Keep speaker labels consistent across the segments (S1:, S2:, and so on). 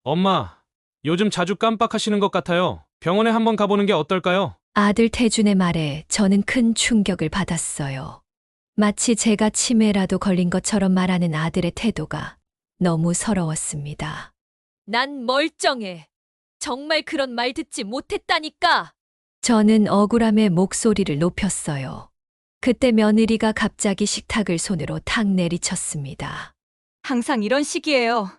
S1: 엄마, 요즘 자주 깜빡하시는 것 같아요. 병원에 한번 가보는 게 어떨까요?
S2: 아들 태준의 말에 저는 큰 충격을 받았어요. 마치 제가 치매라도 걸린 것처럼 말하는 아들의 태도가 너무 서러웠습니다. 난 멀쩡해. 정말 그런 말 듣지 못했다니까. 저는 억울함에 목소리를 높였어요. 그때 며느리가 갑자기 식탁을 손으로 탁 내리쳤습니다.
S3: 항상 이런 식이에요.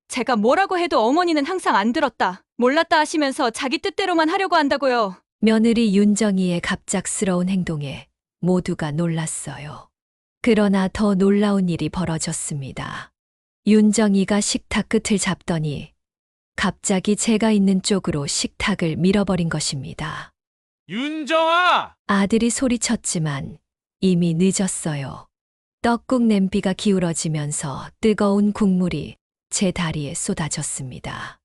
S3: 제가 뭐라고 해도 어머니는 항상 안 들었다, 몰랐다 하시면서 자기 뜻대로만 하려고 한다고요.
S2: 며느리 윤정이의 갑작스러운 행동에 모두가 놀랐어요. 그러나 더 놀라운 일이 벌어졌습니다. 윤정이가 식탁 끝을 잡더니 갑자기 제가 있는 쪽으로 식탁을 밀어버린 것입니다.
S1: 윤정아!
S2: 아들이 소리쳤지만 이미 늦었어요. 떡국 냄비가 기울어지면서 뜨거운 국물이 제 다리에 쏟아졌습니다.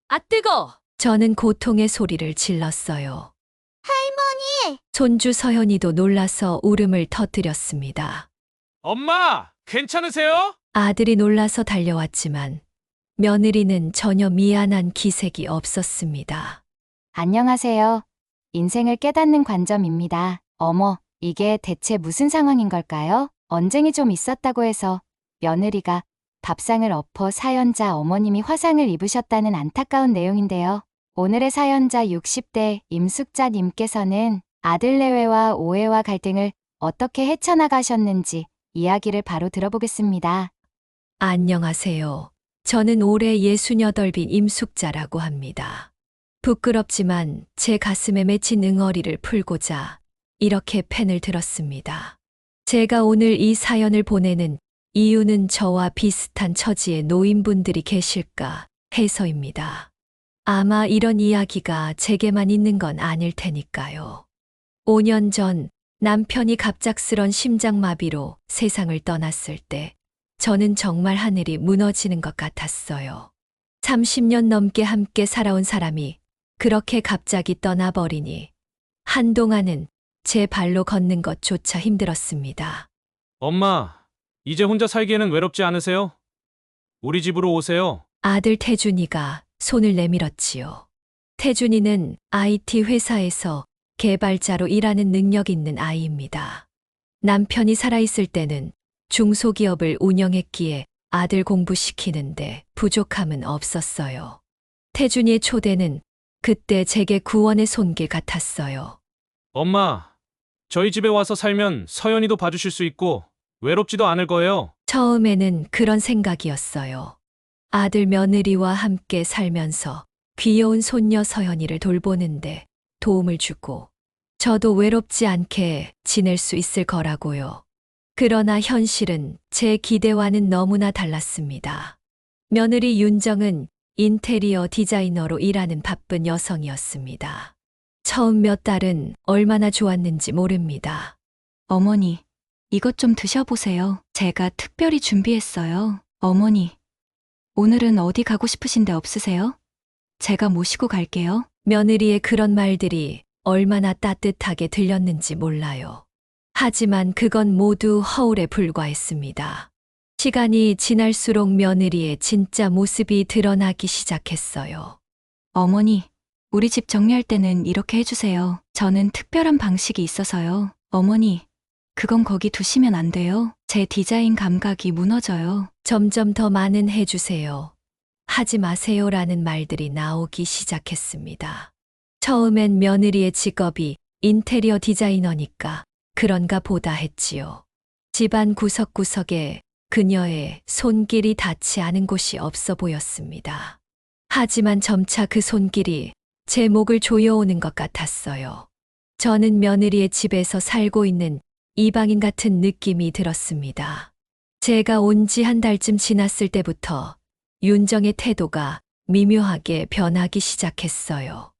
S2: 아, 뜨거! 저는 고통의 소리를 질렀어요. 할머니! 손주 서현이도 놀라서 울음을 터뜨렸습니다.
S1: 엄마, 괜찮으세요?
S2: 아들이 놀라서 달려왔지만 며느리는 전혀 미안한 기색이 없었습니다.
S4: 안녕하세요. 인생을 깨닫는 관점입니다. 어머, 이게 대체 무슨 상황인 걸까요? 언쟁이 좀 있었다고 해서 며느리가 밥상을 엎어 사연자 어머님이 화상을 입으셨다는 안타까운 내용인데요. 오늘의 사연자 60대 임숙자님께서는 아들 내외와 오해와 갈등을 어떻게 헤쳐나가셨는지 이야기를 바로 들어보겠습니다.
S2: 안녕하세요. 저는 올해 68빈 임숙자라고 합니다. 부끄럽지만 제 가슴에 맺힌 응어리를 풀고자 이렇게 펜을 들었습니다. 제가 오늘 이 사연을 보내는 이유는 저와 비슷한 처지의 노인분들이 계실까 해서입니다. 아마 이런 이야기가 제게만 있는 건 아닐 테니까요. 5년 전 남편이 갑작스런 심장마비로 세상을 떠났을 때 저는 정말 하늘이 무너지는 것 같았어요. 30년 넘게 함께 살아온 사람이 그렇게 갑자기 떠나버리니 한동안은 제 발로 걷는 것조차 힘들었습니다.
S1: 엄마, 이제 혼자 살기에는 외롭지 않으세요? 우리 집으로 오세요.
S2: 아들 태준이가 손을 내밀었지요. 태준이는 IT 회사에서 개발자로 일하는 능력 있는 아이입니다. 남편이 살아있을 때는 중소기업을 운영했기에 아들 공부시키는데 부족함은 없었어요. 태준이의 초대는 그때 제게 구원의 손길 같았어요.
S1: 엄마, 저희 집에 와서 살면 서연이도 봐주실 수 있고 외롭지도 않을 거예요.
S2: 처음에는 그런 생각이었어요. 아들 며느리와 함께 살면서 귀여운 손녀 서연이를 돌보는데 도움을 주고 저도 외롭지 않게 지낼 수 있을 거라고요. 그러나 현실은 제 기대와는 너무나 달랐습니다. 며느리 윤정은 인테리어 디자이너로 일하는 바쁜 여성이었습니다. 처음 몇 달은 얼마나 좋았는지 모릅니다.
S3: 어머니, 이것 좀 드셔보세요. 제가 특별히 준비했어요. 어머니, 오늘은 어디 가고 싶으신데 없으세요? 제가 모시고 갈게요.
S2: 며느리의 그런 말들이 얼마나 따뜻하게 들렸는지 몰라요. 하지만 그건 모두 허울에 불과했습니다. 시간이 지날수록 며느리의 진짜 모습이 드러나기 시작했어요.
S3: 어머니, 우리 집 정리할 때는 이렇게 해주세요. 저는 특별한 방식이 있어서요. 어머니, 그건 거기 두시면 안 돼요. 제 디자인 감각이 무너져요.
S2: 점점 더 많은 해주세요. 하지 마세요라는 말들이 나오기 시작했습니다. 처음엔 며느리의 직업이 인테리어 디자이너니까 그런가 보다 했지요. 집안 구석구석에 그녀의 손길이 닿지 않은 곳이 없어 보였습니다. 하지만 점차 그 손길이 제 목을 조여오는 것 같았어요. 저는 며느리의 집에서 살고 있는 이방인 같은 느낌이 들었습니다. 제가 온 지 한 달쯤 지났을 때부터 윤정의 태도가 미묘하게 변하기 시작했어요.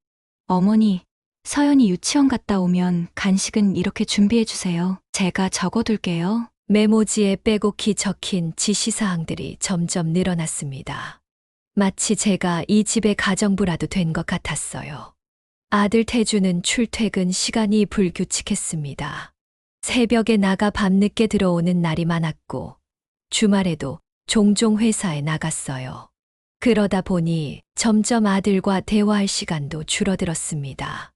S3: 어머니, 서연이 유치원 갔다 오면 간식은 이렇게 준비해주세요. 제가 적어둘게요.
S2: 메모지에 빼곡히 적힌 지시사항들이 점점 늘어났습니다. 마치 제가 이 집의 가정부라도 된 것 같았어요. 아들 태주는 출퇴근 시간이 불규칙했습니다. 새벽에 나가 밤늦게 들어오는 날이 많았고 주말에도 종종 회사에 나갔어요. 그러다 보니 점점 아들과 대화할 시간도 줄어들었습니다.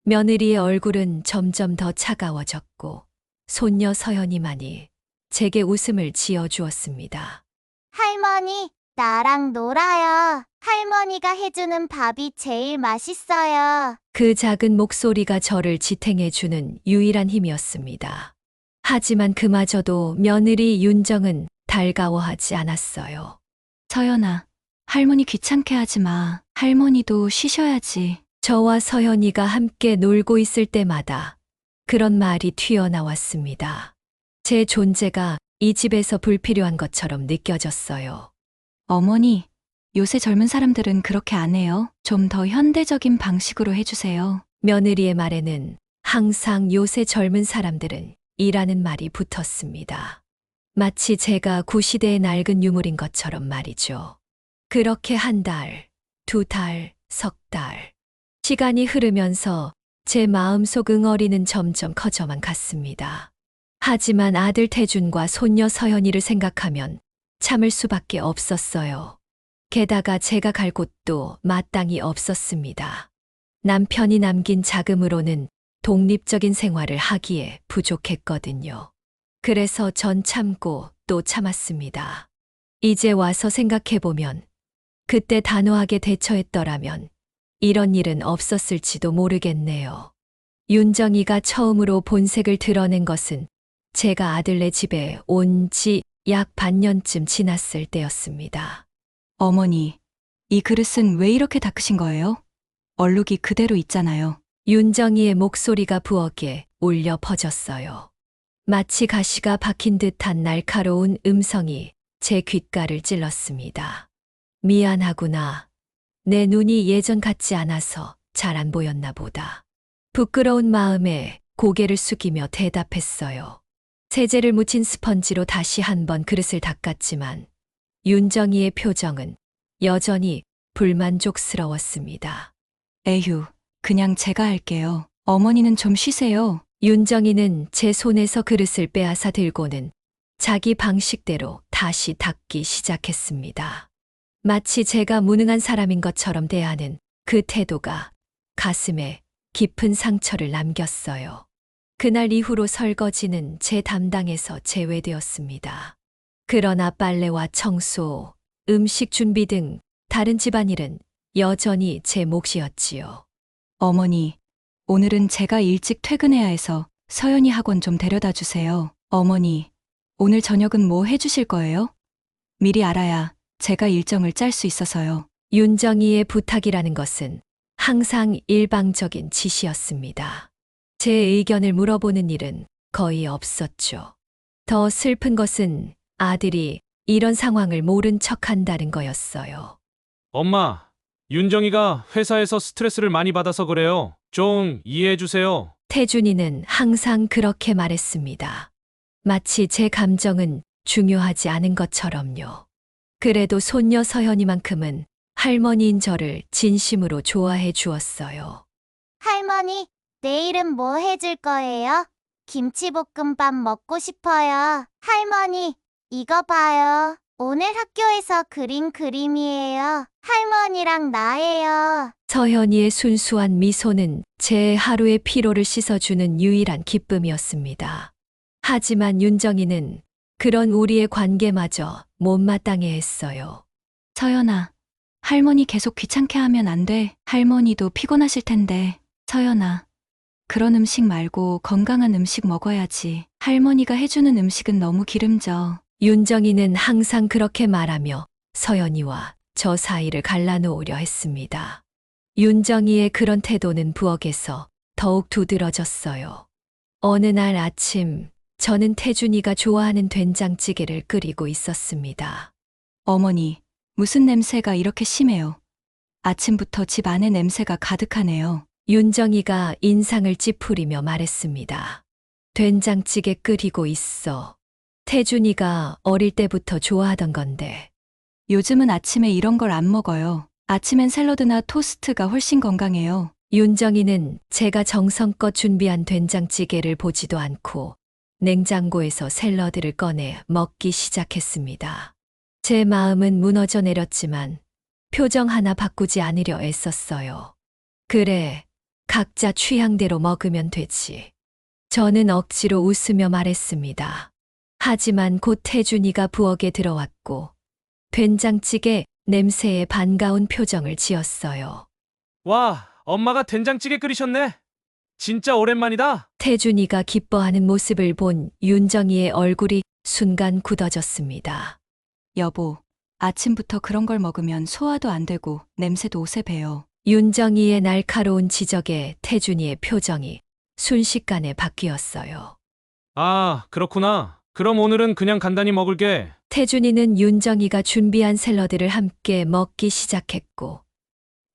S2: 며느리의 얼굴은 점점 더 차가워졌고 손녀 서연이만이 제게 웃음을 지어주었습니다.
S5: 할머니, 나랑 놀아요. 할머니가 해주는 밥이 제일 맛있어요.
S2: 그 작은 목소리가 저를 지탱해주는 유일한 힘이었습니다. 하지만 그마저도 며느리 윤정은 달가워하지 않았어요.
S3: 서연아, 할머니 귀찮게 하지 마. 할머니도 쉬셔야지.
S2: 저와 서연이가 함께 놀고 있을 때마다 그런 말이 튀어나왔습니다. 제 존재가 이 집에서 불필요한 것처럼 느껴졌어요.
S3: 어머니, 요새 젊은 사람들은 그렇게 안 해요. 좀 더 현대적인 방식으로 해주세요.
S2: 며느리의 말에는 항상 요새 젊은 사람들은 이라는 말이 붙었습니다. 마치 제가 구시대의 낡은 유물인 것처럼 말이죠. 그렇게 한 달, 두 달, 석 달. 시간이 흐르면서 제 마음속 응어리는 점점 커져만 갔습니다. 하지만 아들 태준과 손녀 서연이를 생각하면 참을 수밖에 없었어요. 게다가 제가 갈 곳도 마땅히 없었습니다. 남편이 남긴 자금으로는 독립적인 생활을 하기에 부족했거든요. 그래서 전 참고 또 참았습니다. 이제 와서 생각해보면 그때 단호하게 대처했더라면 이런 일은 없었을지도 모르겠네요. 윤정이가 처음으로 본색을 드러낸 것은 제가 아들네 집에 온 지 약 반년쯤 지났을 때였습니다.
S3: 어머니, 이 그릇은 왜 이렇게 닦으신 거예요? 얼룩이 그대로 있잖아요.
S2: 윤정이의 목소리가 부엌에 울려 퍼졌어요. 마치 가시가 박힌 듯한 날카로운 음성이 제 귓가를 찔렀습니다. 미안하구나. 내 눈이 예전 같지 않아서 잘 안 보였나 보다. 부끄러운 마음에 고개를 숙이며 대답했어요. 세제를 묻힌 스펀지로 다시 한번 그릇을 닦았지만 윤정이의 표정은 여전히 불만족스러웠습니다.
S3: 에휴, 그냥 제가 할게요. 어머니는 좀 쉬세요.
S2: 윤정이는 제 손에서 그릇을 빼앗아 들고는 자기 방식대로 다시 닦기 시작했습니다. 마치 제가 무능한 사람인 것처럼 대하는 그 태도가 가슴에 깊은 상처를 남겼어요. 그날 이후로 설거지는 제 담당에서 제외되었습니다. 그러나 빨래와 청소, 음식 준비 등 다른 집안일은 여전히 제 몫이었지요.
S3: 어머니, 오늘은 제가 일찍 퇴근해야 해서 서연이 학원 좀 데려다 주세요. 어머니, 오늘 저녁은 뭐 해주실 거예요? 미리 알아야 제가 일정을 짤 수 있어서요.
S2: 윤정이의 부탁이라는 것은 항상 일방적인 지시였습니다. 제 의견을 물어보는 일은 거의 없었죠. 더 슬픈 것은 아들이 이런 상황을 모른 척한다는 거였어요.
S1: 엄마, 윤정이가 회사에서 스트레스를 많이 받아서 그래요. 좀 이해해 주세요.
S2: 태준이는 항상 그렇게 말했습니다. 마치 제 감정은 중요하지 않은 것처럼요. 그래도 손녀 서연이만큼은 할머니인 저를 진심으로 좋아해 주었어요.
S5: 할머니, 내일은 뭐 해줄 거예요? 김치볶음밥 먹고 싶어요. 할머니, 이거 봐요. 오늘 학교에서 그린 그림이에요. 할머니랑 나예요.
S2: 서연이의 순수한 미소는 제 하루의 피로를 씻어주는 유일한 기쁨이었습니다. 하지만 윤정이는 그런 우리의 관계마저 못마땅해 했어요.
S3: 서연아, 할머니 계속 귀찮게 하면 안 돼. 할머니도 피곤하실 텐데. 서연아, 그런 음식 말고 건강한 음식 먹어야지. 할머니가 해주는 음식은 너무 기름져.
S2: 윤정이는 항상 그렇게 말하며 서연이와 저 사이를 갈라놓으려 했습니다. 윤정이의 그런 태도는 부엌에서 더욱 두드러졌어요. 어느 날 아침, 저는 태준이가 좋아하는 된장찌개를 끓이고 있었습니다.
S3: 어머니, 무슨 냄새가 이렇게 심해요? 아침부터 집 안에 냄새가 가득하네요.
S2: 윤정이가 인상을 찌푸리며 말했습니다. 된장찌개 끓이고 있어. 태준이가 어릴 때부터 좋아하던 건데.
S3: 요즘은 아침에 이런 걸 안 먹어요. 아침엔 샐러드나 토스트가 훨씬 건강해요.
S2: 윤정이는 제가 정성껏 준비한 된장찌개를 보지도 않고 냉장고에서 샐러드를 꺼내 먹기 시작했습니다. 제 마음은 무너져 내렸지만 표정 하나 바꾸지 않으려 애썼어요. 그래, 각자 취향대로 먹으면 되지. 저는 억지로 웃으며 말했습니다. 하지만 곧 태준이가 부엌에 들어왔고 된장찌개 냄새에 반가운 표정을 지었어요.
S1: 와, 엄마가 된장찌개 끓이셨네. 진짜 오랜만이다.
S2: 태준이가 기뻐하는 모습을 본 윤정이의 얼굴이 순간 굳어졌습니다.
S3: 여보, 아침부터 그런 걸 먹으면 소화도 안 되고 냄새도 옷에 배요.
S2: 윤정이의 날카로운 지적에 태준이의 표정이 순식간에 바뀌었어요.
S1: 아, 그렇구나. 그럼 오늘은 그냥 간단히 먹을게.
S2: 태준이는 윤정이가 준비한 샐러드를 함께 먹기 시작했고,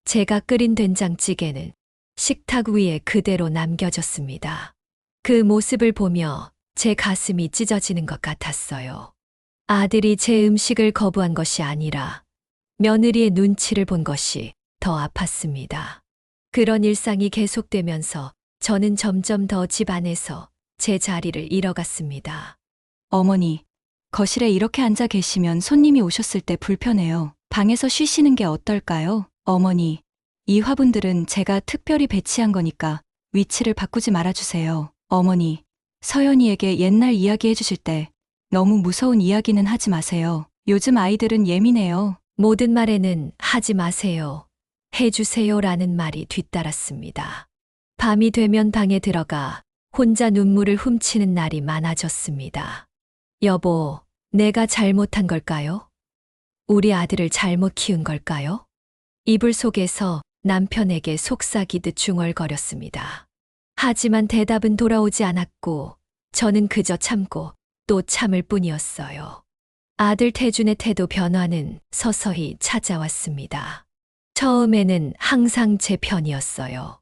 S2: 제가 끓인 된장찌개는 식탁 위에 그대로 남겨졌습니다. 그 모습을 보며 제 가슴이 찢어지는 것 같았어요. 아들이 제 음식을 거부한 것이 아니라 며느리의 눈치를 본 것이 더 아팠습니다. 그런 일상이 계속되면서 저는 점점 더 집안에서 제 자리를 잃어갔습니다.
S3: 어머니, 거실에 이렇게 앉아 계시면 손님이 오셨을 때 불편해요. 방에서 쉬시는 게 어떨까요? 어머니, 이 화분들은 제가 특별히 배치한 거니까 위치를 바꾸지 말아주세요. 어머니, 서연이에게 옛날 이야기 해주실 때 너무 무서운 이야기는 하지 마세요. 요즘 아이들은 예민해요.
S2: 모든 말에는 하지 마세요, 해주세요라는 말이 뒤따랐습니다. 밤이 되면 방에 들어가 혼자 눈물을 훔치는 날이 많아졌습니다. 여보, 내가 잘못한 걸까요? 우리 아들을 잘못 키운 걸까요? 이불 속에서 남편에게 속삭이듯 중얼거렸습니다. 하지만 대답은 돌아오지 않았고 저는 그저 참고 또 참을 뿐이었어요. 아들 태준의 태도 변화는 서서히 찾아왔습니다. 처음에는 항상 제 편이었어요.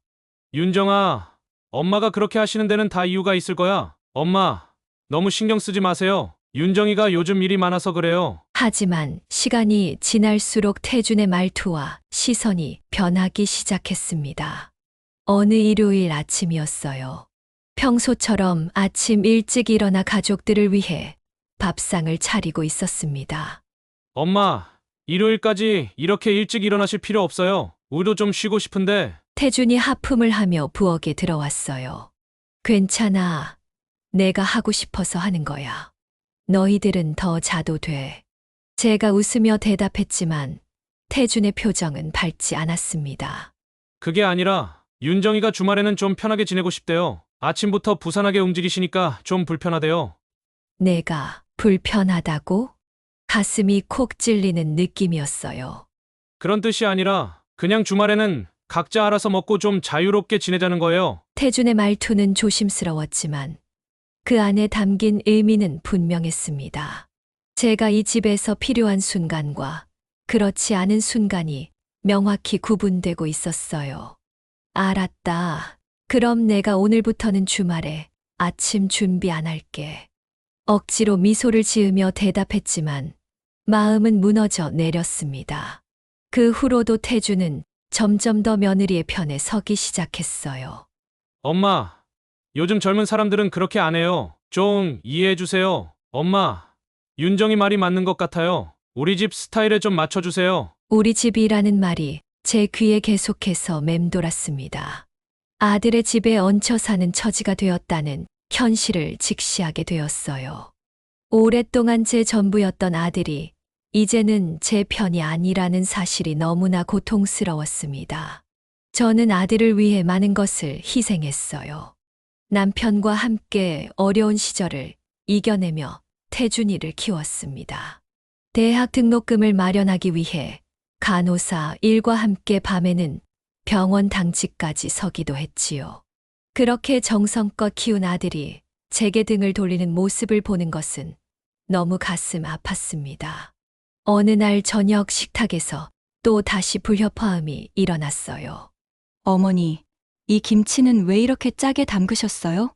S1: 윤정아, 엄마가 그렇게 하시는 데는 다 이유가 있을 거야. 엄마, 너무 신경 쓰지 마세요. 윤정이가 요즘 일이 많아서 그래요.
S2: 하지만 시간이 지날수록 태준의 말투와 시선이 변하기 시작했습니다. 어느 일요일 아침이었어요. 평소처럼 아침 일찍 일어나 가족들을 위해 밥상을 차리고 있었습니다.
S1: 엄마, 일요일까지 이렇게 일찍 일어나실 필요 없어요. 우리도 좀 쉬고 싶은데.
S2: 태준이 하품을 하며 부엌에 들어왔어요. 괜찮아. 내가 하고 싶어서 하는 거야. 너희들은 더 자도 돼. 제가 웃으며 대답했지만 태준의 표정은 밝지 않았습니다.
S1: 그게 아니라 윤정이가 주말에는 좀 편하게 지내고 싶대요. 아침부터 부산하게 움직이시니까 좀 불편하대요.
S2: 내가 불편하다고? 가슴이 콕 찔리는 느낌이었어요.
S1: 그런 뜻이 아니라 그냥 주말에는 각자 알아서 먹고 좀 자유롭게 지내자는 거예요.
S2: 태준의 말투는 조심스러웠지만 그 안에 담긴 의미는 분명했습니다. 제가 이 집에서 필요한 순간과 그렇지 않은 순간이 명확히 구분되고 있었어요. 알았다. 그럼 내가 오늘부터는 주말에 아침 준비 안 할게. 억지로 미소를 지으며 대답했지만 마음은 무너져 내렸습니다. 그 후로도 태준은 점점 더 며느리의 편에 서기 시작했어요.
S1: 엄마, 요즘 젊은 사람들은 그렇게 안 해요. 좀 이해해 주세요. 엄마, 윤정이 말이 맞는 것 같아요. 우리 집 스타일에 좀 맞춰주세요.
S2: 우리 집이라는 말이 제 귀에 계속해서 맴돌았습니다. 아들의 집에 얹혀 사는 처지가 되었다는 현실을 직시하게 되었어요. 오랫동안 제 전부였던 아들이 이제는 제 편이 아니라는 사실이 너무나 고통스러웠습니다. 저는 아들을 위해 많은 것을 희생했어요. 남편과 함께 어려운 시절을 이겨내며 태준이를 키웠습니다. 대학 등록금을 마련하기 위해 간호사 일과 함께 밤에는 병원 당직까지 서기도 했지요. 그렇게 정성껏 키운 아들이 제게 등을 돌리는 모습을 보는 것은 너무 가슴 아팠습니다. 어느 날 저녁 식탁에서 또 다시 불협화음이 일어났어요.
S3: 어머니, 이 김치는 왜 이렇게 짜게 담그셨어요?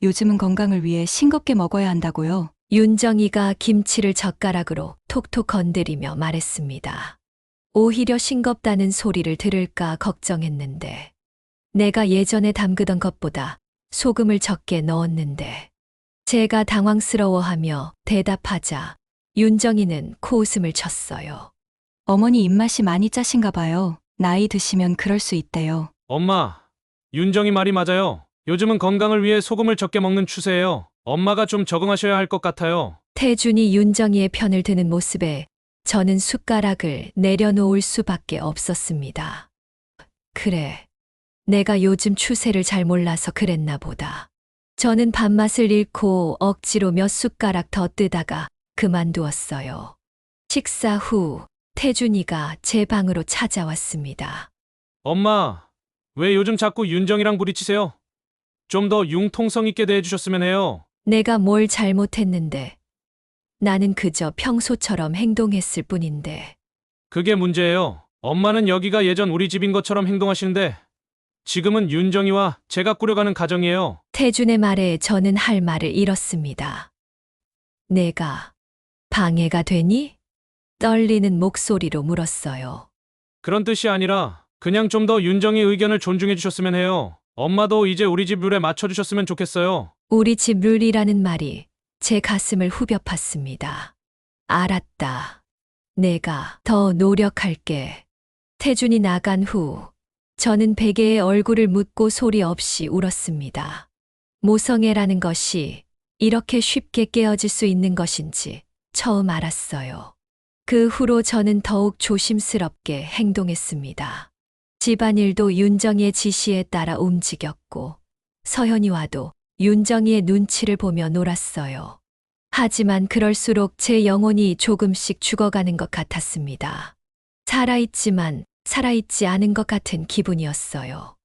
S3: 요즘은 건강을 위해 싱겁게 먹어야 한다고요.
S2: 윤정이가 김치를 젓가락으로 톡톡 건드리며 말했습니다. 오히려 싱겁다는 소리를 들을까 걱정했는데 내가 예전에 담그던 것보다 소금을 적게 넣었는데 제가 당황스러워하며 대답하자 윤정이는 코웃음을 쳤어요.
S3: 어머니 입맛이 많이 짜신가 봐요. 나이 드시면 그럴 수 있대요.
S1: 엄마, 윤정이 말이 맞아요. 요즘은 건강을 위해 소금을 적게 먹는 추세예요. 엄마가 좀 적응하셔야 할 것 같아요.
S2: 태준이 윤정이의 편을 드는 모습에 저는 숟가락을 내려놓을 수밖에 없었습니다. 그래, 내가 요즘 추세를 잘 몰라서 그랬나 보다. 저는 밥맛을 잃고 억지로 몇 숟가락 더 뜨다가 그만두었어요. 식사 후 태준이가 제 방으로 찾아왔습니다.
S1: 엄마, 왜 요즘 자꾸 윤정이랑 부딪히세요? 좀 더 융통성 있게 대해주셨으면 해요.
S2: 내가 뭘 잘못했는데. 나는 그저 평소처럼 행동했을 뿐인데.
S1: 그게 문제예요. 엄마는 여기가 예전 우리 집인 것처럼 행동하시는데 지금은 윤정이와 제가 꾸려가는 가정이에요.
S2: 태준의 말에 저는 할 말을 잃었습니다. 내가 방해가 되니? 떨리는 목소리로 물었어요.
S1: 그런 뜻이 아니라 그냥 좀 더 윤정이 의견을 존중해 주셨으면 해요. 엄마도 이제 우리 집 룰에 맞춰주셨으면 좋겠어요.
S2: 우리 집 룰이라는 말이 제 가슴을 후벼 팠습니다. 알았다. 내가 더 노력할게. 태준이 나간 후 저는 베개에 얼굴을 묻고 소리 없이 울었습니다. 모성애라는 것이 이렇게 쉽게 깨어질 수 있는 것인지 처음 알았어요. 그 후로 저는 더욱 조심스럽게 행동했습니다. 집안일도 윤정이의 지시에 따라 움직였고 서현이와도 윤정이의 눈치를 보며 놀았어요. 하지만 그럴수록 제 영혼이 조금씩 죽어가는 것 같았습니다. 살아있지만 살아있지 않은 것 같은 기분이었어요.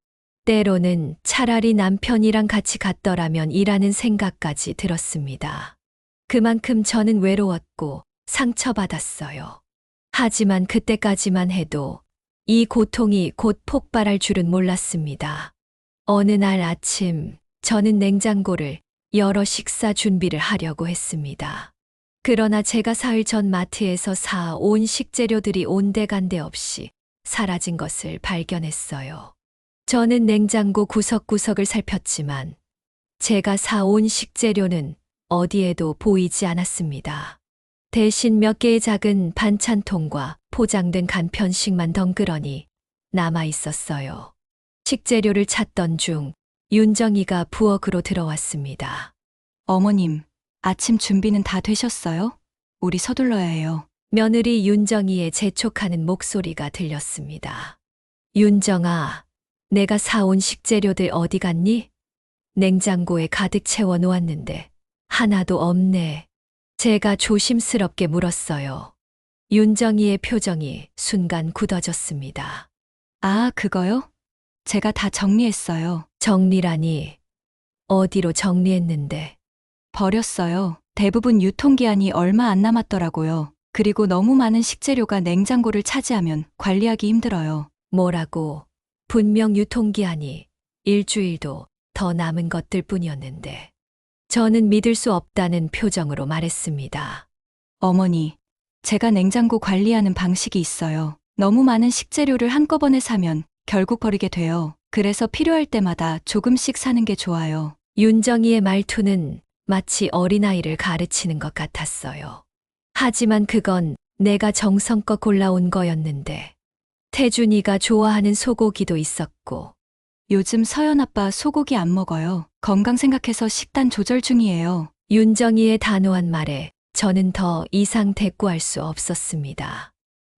S2: 때로는 차라리 남편이랑 같이 갔더라면 이라는 생각까지 들었습니다. 그만큼 저는 외로웠고 상처받았어요. 하지만 그때까지만 해도 이 고통이 곧 폭발할 줄은 몰랐습니다. 어느 날 아침 저는 냉장고를 열어 식사 준비를 하려고 했습니다. 그러나 제가 사흘 전 마트에서 사온 식재료들이 온데간데 없이 사라진 것을 발견했어요. 저는 냉장고 구석구석을 살폈지만 제가 사온 식재료는 어디에도 보이지 않았습니다. 대신 몇 개의 작은 반찬통과 포장된 간편식만 덩그러니 남아 있었어요. 식재료를 찾던 중 윤정이가 부엌으로 들어왔습니다.
S3: 어머님, 아침 준비는 다 되셨어요? 우리 서둘러야 해요.
S2: 며느리 윤정이의 재촉하는 목소리가 들렸습니다. 윤정아, 내가 사온 식재료들 어디 갔니? 냉장고에 가득 채워 놓았는데 하나도 없네. 제가 조심스럽게 물었어요. 윤정이의 표정이 순간 굳어졌습니다.
S3: 아, 그거요? 제가 다 정리했어요.
S2: 정리라니, 어디로 정리했는데?
S3: 버렸어요. 대부분 유통기한이 얼마 안 남았더라고요. 그리고 너무 많은 식재료가 냉장고를 차지하면 관리하기 힘들어요.
S2: 뭐라고? 분명 유통기한이 일주일도 더 남은 것들 뿐이었는데. 저는 믿을 수 없다는 표정으로 말했습니다.
S3: 어머니, 제가 냉장고 관리하는 방식이 있어요. 너무 많은 식재료를 한꺼번에 사면 결국 버리게 돼요. 그래서 필요할 때마다 조금씩 사는 게 좋아요.
S2: 윤정이의 말투는 마치 어린아이를 가르치는 것 같았어요. 하지만 그건 내가 정성껏 골라온 거였는데 태준이가 좋아하는 소고기도 있었고
S3: 요즘 서연 아빠 소고기 안 먹어요. 건강 생각해서 식단 조절 중이에요.
S2: 윤정이의 단호한 말에 저는 더 이상 대꾸할 수 없었습니다.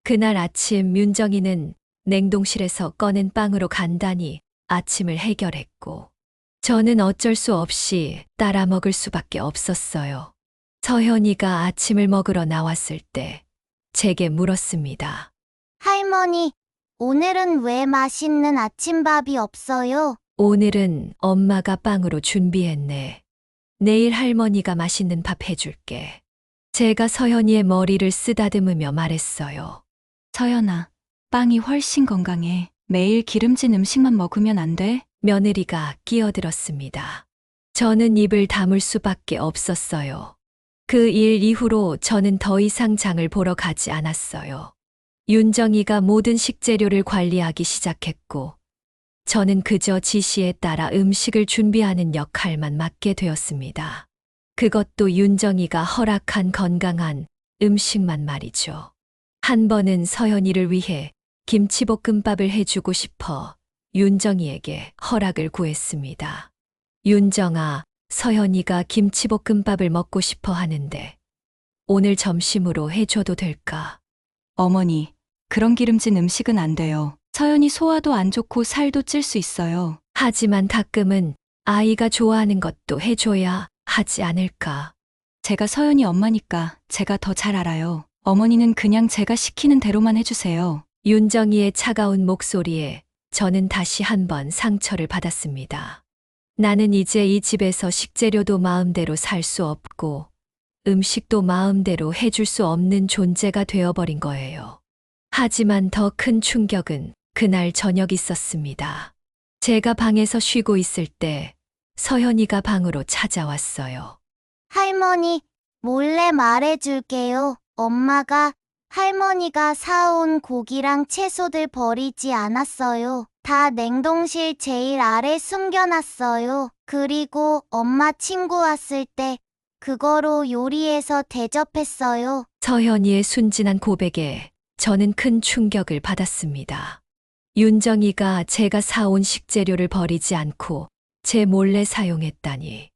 S2: 그날 아침 윤정이는 냉동실에서 꺼낸 빵으로 간단히 아침을 해결했고 저는 어쩔 수 없이 따라 먹을 수밖에 없었어요. 서현이가 아침을 먹으러 나왔을 때 제게 물었습니다.
S5: 할머니, 오늘은 왜 맛있는 아침밥이 없어요?
S2: 오늘은 엄마가 빵으로 준비했네. 내일 할머니가 맛있는 밥 해줄게. 제가 서현이의 머리를 쓰다듬으며 말했어요.
S3: 서연아, 빵이 훨씬 건강해. 매일 기름진 음식만 먹으면 안 돼?
S2: 며느리가 끼어들었습니다. 저는 입을 다물 수밖에 없었어요. 그 일 이후로 저는 더 이상 장을 보러 가지 않았어요. 윤정이가 모든 식재료를 관리하기 시작했고, 저는 그저 지시에 따라 음식을 준비하는 역할만 맡게 되었습니다. 그것도 윤정이가 허락한 건강한 음식만 말이죠. 한 번은 서연이를 위해 김치볶음밥을 해주고 싶어 윤정이에게 허락을 구했습니다. 윤정아, 서연이가 김치볶음밥을 먹고 싶어 하는데 오늘 점심으로 해줘도 될까?
S3: 어머니, 그런 기름진 음식은 안 돼요. 서연이 소화도 안 좋고 살도 찔 수 있어요.
S2: 하지만 가끔은 아이가 좋아하는 것도 해줘야 하지 않을까?
S3: 제가 서연이 엄마니까 제가 더 잘 알아요. 어머니는 그냥 제가 시키는 대로만 해주세요.
S2: 윤정이의 차가운 목소리에 저는 다시 한번 상처를 받았습니다. 나는 이제 이 집에서 식재료도 마음대로 살 수 없고 음식도 마음대로 해줄 수 없는 존재가 되어버린 거예요. 하지만 더 큰 충격은 그날 저녁 있었습니다. 제가 방에서 쉬고 있을 때 서현이가 방으로 찾아왔어요.
S5: 할머니, 몰래 말해줄게요. 엄마가 할머니가 사온 고기랑 채소들 버리지 않았어요. 다 냉동실 제일 아래 숨겨놨어요. 그리고 엄마 친구 왔을 때 그거로 요리해서 대접했어요.
S2: 서현이의 순진한 고백에 저는 큰 충격을 받았습니다. 윤정이가 제가 사온 식재료를 버리지 않고 제 몰래 사용했다니.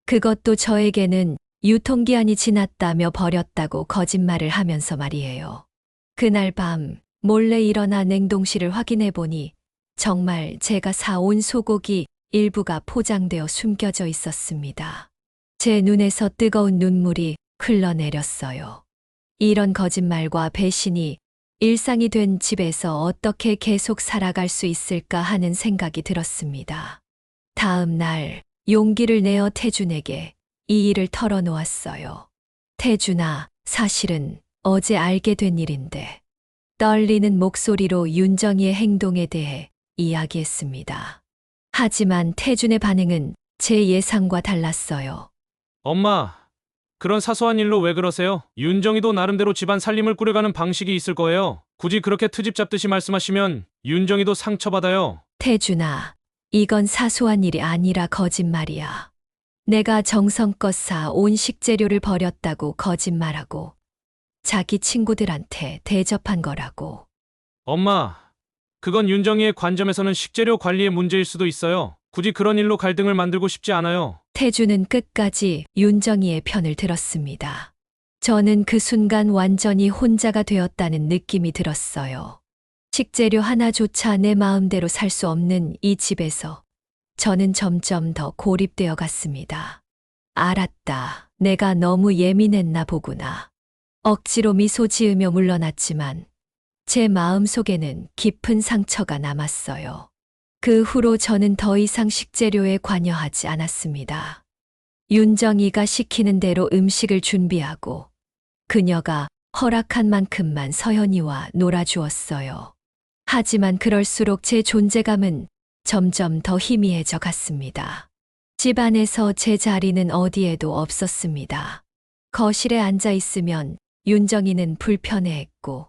S2: 그것도 저에게는 유통기한이 지났다며 버렸다고 거짓말을 하면서 말이에요. 그날 밤 몰래 일어나 냉동실을 확인해 보니 정말 제가 사온 소고기 일부가 포장되어 숨겨져 있었습니다. 제 눈에서 뜨거운 눈물이 흘러내렸어요. 이런 거짓말과 배신이 일상이 된 집에서 어떻게 계속 살아갈 수 있을까 하는 생각이 들었습니다. 다음 날 용기를 내어 태준에게 이 일을 털어놓았어요. 태준아, 사실은 어제 알게 된 일인데. 떨리는 목소리로 윤정이의 행동에 대해 이야기했습니다. 하지만 태준의 반응은 제 예상과 달랐어요.
S1: 엄마, 그런 사소한 일로 왜 그러세요? 윤정이도 나름대로 집안 살림을 꾸려가는 방식이 있을 거예요. 굳이 그렇게 트집 잡듯이 말씀하시면 윤정이도 상처받아요.
S2: 태준아, 이건 사소한 일이 아니라 거짓말이야. 내가 정성껏 사온 식재료를 버렸다고 거짓말하고 자기 친구들한테 대접한 거라고.
S1: 엄마, 그건 윤정이의 관점에서는 식재료 관리의 문제일 수도 있어요. 굳이 그런 일로 갈등을 만들고 싶지 않아요.
S2: 태준은 끝까지 윤정이의 편을 들었습니다. 저는 그 순간 완전히 혼자가 되었다는 느낌이 들었어요. 식재료 하나조차 내 마음대로 살 수 없는 이 집에서 저는 점점 더 고립되어 갔습니다. 알았다. 내가 너무 예민했나 보구나. 억지로 미소 지으며 물러났지만 제 마음 속에는 깊은 상처가 남았어요. 그 후로 저는 더 이상 식재료에 관여하지 않았습니다. 윤정이가 시키는 대로 음식을 준비하고 그녀가 허락한 만큼만 서연이와 놀아주었어요. 하지만 그럴수록 제 존재감은 점점 더 희미해져 갔습니다. 집 안에서 제 자리는 어디에도 없었습니다. 거실에 앉아 있으면 윤정이는 불편해했고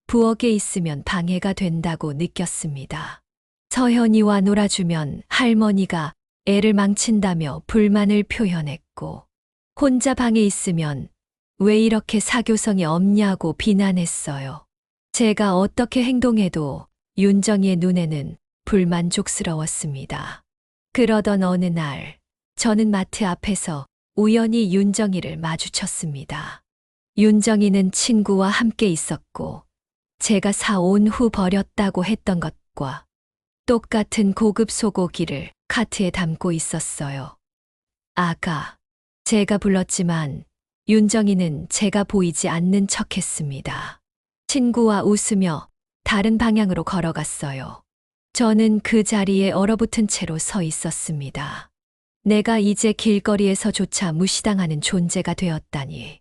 S2: 부엌에 있으면 방해가 된다고 느꼈습니다. 서현이와 놀아주면 할머니가 애를 망친다며 불만을 표현했고 혼자 방에 있으면 왜 이렇게 사교성이 없냐고 비난했어요. 제가 어떻게 행동해도 윤정이의 눈에는 불만족스러웠습니다. 그러던 어느 날 저는 마트 앞에서 우연히 윤정이를 마주쳤습니다. 윤정이는 친구와 함께 있었고 제가 사온 후 버렸다고 했던 것과 똑같은 고급 소고기를 카트에 담고 있었어요. 아가, 제가 불렀지만 윤정이는 제가 보이지 않는 척했습니다. 친구와 웃으며 다른 방향으로 걸어갔어요. 저는 그 자리에 얼어붙은 채로 서 있었습니다. 내가 이제 길거리에서조차 무시당하는 존재가 되었다니.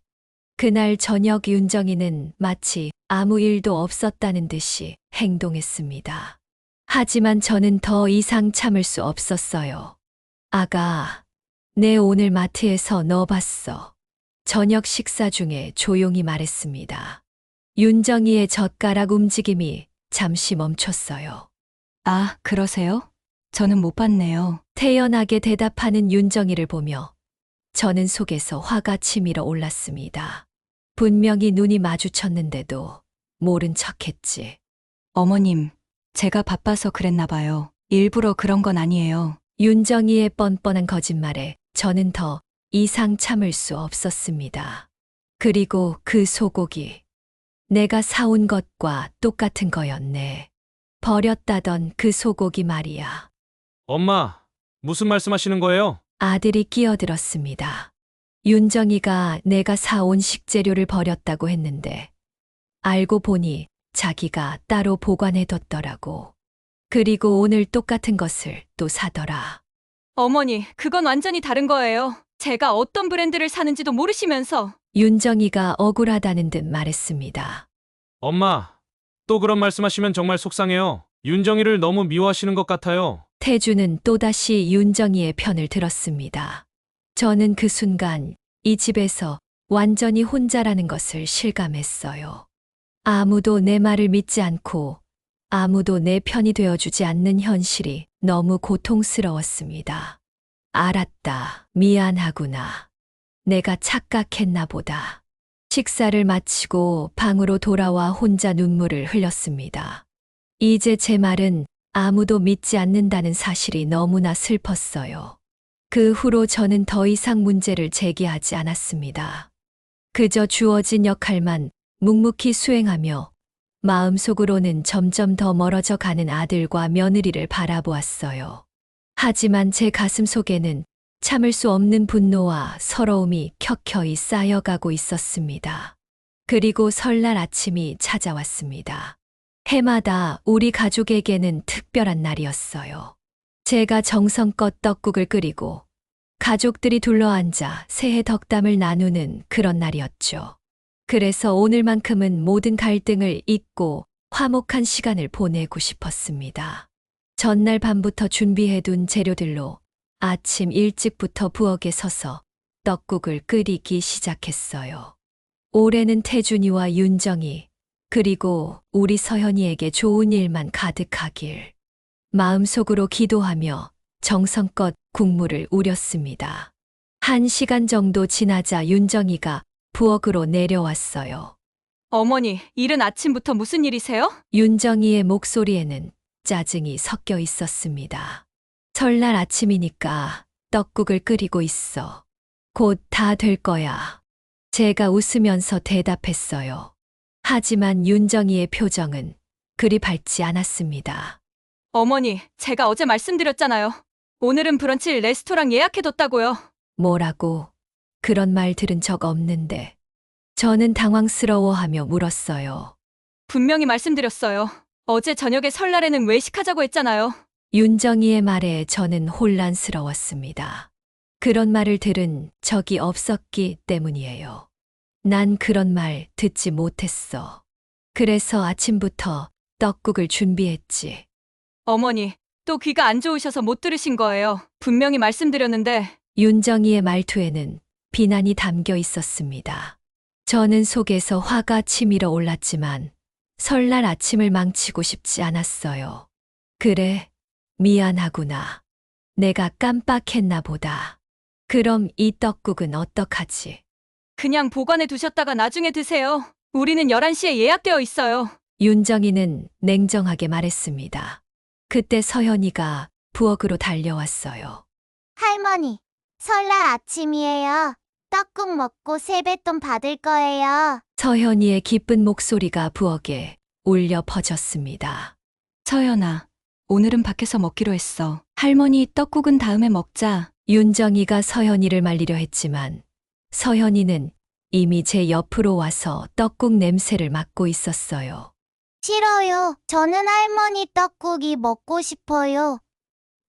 S2: 그날 저녁 윤정이는 마치 아무 일도 없었다는 듯이 행동했습니다. 하지만 저는 더 이상 참을 수 없었어요. 아가, 내 오늘 마트에서 너 봤어. 저녁 식사 중에 조용히 말했습니다. 윤정이의 젓가락 움직임이 잠시 멈췄어요.
S3: 아, 그러세요? 저는 못 봤네요.
S2: 태연하게 대답하는 윤정이를 보며 저는 속에서 화가 치밀어 올랐습니다. 분명히 눈이 마주쳤는데도 모른 척했지.
S3: 어머님, 제가 바빠서 그랬나 봐요. 일부러 그런 건 아니에요.
S2: 윤정이의 뻔뻔한 거짓말에 저는 더 이상 참을 수 없었습니다. 그리고 그 소고기. 내가 사온 것과 똑같은 거였네. 버렸다던 그 소고기 말이야.
S1: 엄마, 무슨 말씀하시는 거예요?
S2: 아들이 끼어들었습니다. 윤정이가 내가 사온 식재료를 버렸다고 했는데 알고 보니 자기가 따로 보관해뒀더라고. 그리고 오늘 똑같은 것을 또 사더라.
S3: 어머니, 그건 완전히 다른 거예요. 제가 어떤 브랜드를 사는지도 모르시면서.
S2: 윤정이가 억울하다는 듯 말했습니다.
S1: 엄마, 또 그런 말씀하시면 정말 속상해요. 윤정이를 너무 미워하시는 것 같아요.
S2: 태주는 또다시 윤정이의 편을 들었습니다. 저는 그 순간 이 집에서 완전히 혼자라는 것을 실감했어요. 아무도 내 말을 믿지 않고 아무도 내 편이 되어주지 않는 현실이 너무 고통스러웠습니다. 알았다. 미안하구나. 내가 착각했나 보다. 식사를 마치고 방으로 돌아와 혼자 눈물을 흘렸습니다. 이제 제 말은 아무도 믿지 않는다는 사실이 너무나 슬펐어요. 그 후로 저는 더 이상 문제를 제기하지 않았습니다. 그저 주어진 역할만 묵묵히 수행하며 마음속으로는 점점 더 멀어져 가는 아들과 며느리를 바라보았어요. 하지만 제 가슴 속에는 참을 수 없는 분노와 서러움이 켜켜이 쌓여가고 있었습니다. 그리고 설날 아침이 찾아왔습니다. 해마다 우리 가족에게는 특별한 날이었어요. 제가 정성껏 떡국을 끓이고 가족들이 둘러앉아 새해 덕담을 나누는 그런 날이었죠. 그래서 오늘만큼은 모든 갈등을 잊고 화목한 시간을 보내고 싶었습니다. 전날 밤부터 준비해둔 재료들로 아침 일찍부터 부엌에 서서 떡국을 끓이기 시작했어요. 올해는 태준이와 윤정이 그리고 우리 서현이에게 좋은 일만 가득하길 마음속으로 기도하며 정성껏 국물을 우렸습니다. 1시간 정도 지나자 윤정이가 부엌으로 내려왔어요.
S3: 어머니, 이른 아침부터 무슨 일이세요?
S2: 윤정이의 목소리에는 짜증이 섞여 있었습니다. 설날 아침이니까 떡국을 끓이고 있어. 곧 다 될 거야. 제가 웃으면서 대답했어요. 하지만 윤정이의 표정은 그리 밝지 않았습니다.
S3: 어머니, 제가 어제 말씀드렸잖아요. 오늘은 브런치 레스토랑 예약해뒀다고요.
S2: 뭐라고? 그런 말 들은 적 없는데. 저는 당황스러워하며 물었어요.
S3: 분명히 말씀드렸어요. 어제 저녁에 설날에는 외식하자고 했잖아요.
S2: 윤정이의 말에 저는 혼란스러웠습니다. 그런 말을 들은 적이 없었기 때문이에요. 난 그런 말 듣지 못했어. 그래서 아침부터 떡국을 준비했지.
S3: 어머니, 또 귀가 안 좋으셔서 못 들으신 거예요. 분명히 말씀드렸는데.
S2: 윤정이의 말투에는 비난이 담겨 있었습니다. 저는 속에서 화가 치밀어 올랐지만 설날 아침을 망치고 싶지 않았어요. 그래, 미안하구나. 내가 깜빡했나 보다. 그럼 이 떡국은 어떡하지?
S3: 그냥 보관해 두셨다가 나중에 드세요. 우리는 11시에 예약되어 있어요.
S2: 윤정이는 냉정하게 말했습니다. 그때 서현이가 부엌으로 달려왔어요.
S5: 할머니, 설날 아침이에요. 떡국 먹고 세뱃돈 받을 거예요.
S2: 서현이의 기쁜 목소리가 부엌에 울려 퍼졌습니다.
S3: 서연아, 오늘은 밖에서 먹기로 했어. 할머니 떡국은 다음에 먹자.
S2: 윤정이가 서현이를 말리려 했지만 서현이는 이미 제 옆으로 와서 떡국 냄새를 맡고 있었어요.
S5: 싫어요. 저는 할머니 떡국이 먹고 싶어요.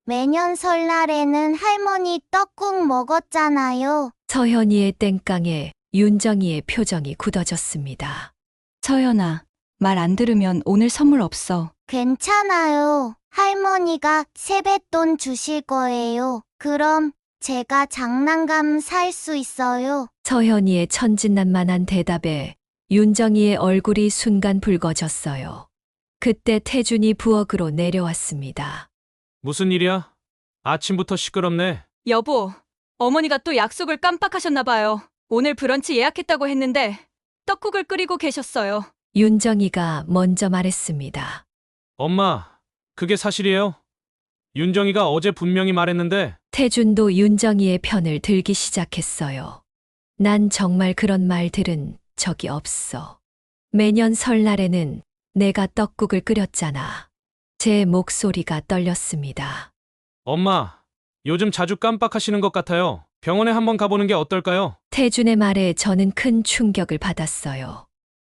S5: 매년 설날에는 할머니 떡국 먹었잖아요.
S2: 서현이의 땡깡에 윤정이의 표정이 굳어졌습니다.
S3: 서연아, 말 안 들으면 오늘 선물 없어.
S5: 괜찮아요. 할머니가 세뱃돈 주실 거예요. 그럼 제가 장난감 살 수 있어요.
S2: 서현이의 천진난만한 대답에 윤정이의 얼굴이 순간 붉어졌어요. 그때 태준이 부엌으로 내려왔습니다.
S1: 무슨 일이야? 아침부터 시끄럽네.
S3: 여보, 어머니가 또 약속을 깜빡하셨나 봐요. 오늘 브런치 예약했다고 했는데 떡국을 끓이고 계셨어요.
S2: 윤정이가 먼저 말했습니다.
S1: 엄마, 그게 사실이에요? 윤정이가 어제 분명히 말했는데,
S2: 태준도 윤정이의 편을 들기 시작했어요. 난 정말 그런 말 들은 적이 없어. 매년 설날에는 내가 떡국을 끓였잖아. 제 목소리가 떨렸습니다.
S1: 엄마, 요즘 자주 깜빡하시는 것 같아요. 병원에 한번 가보는 게 어떨까요?
S2: 태준의 말에 저는 큰 충격을 받았어요.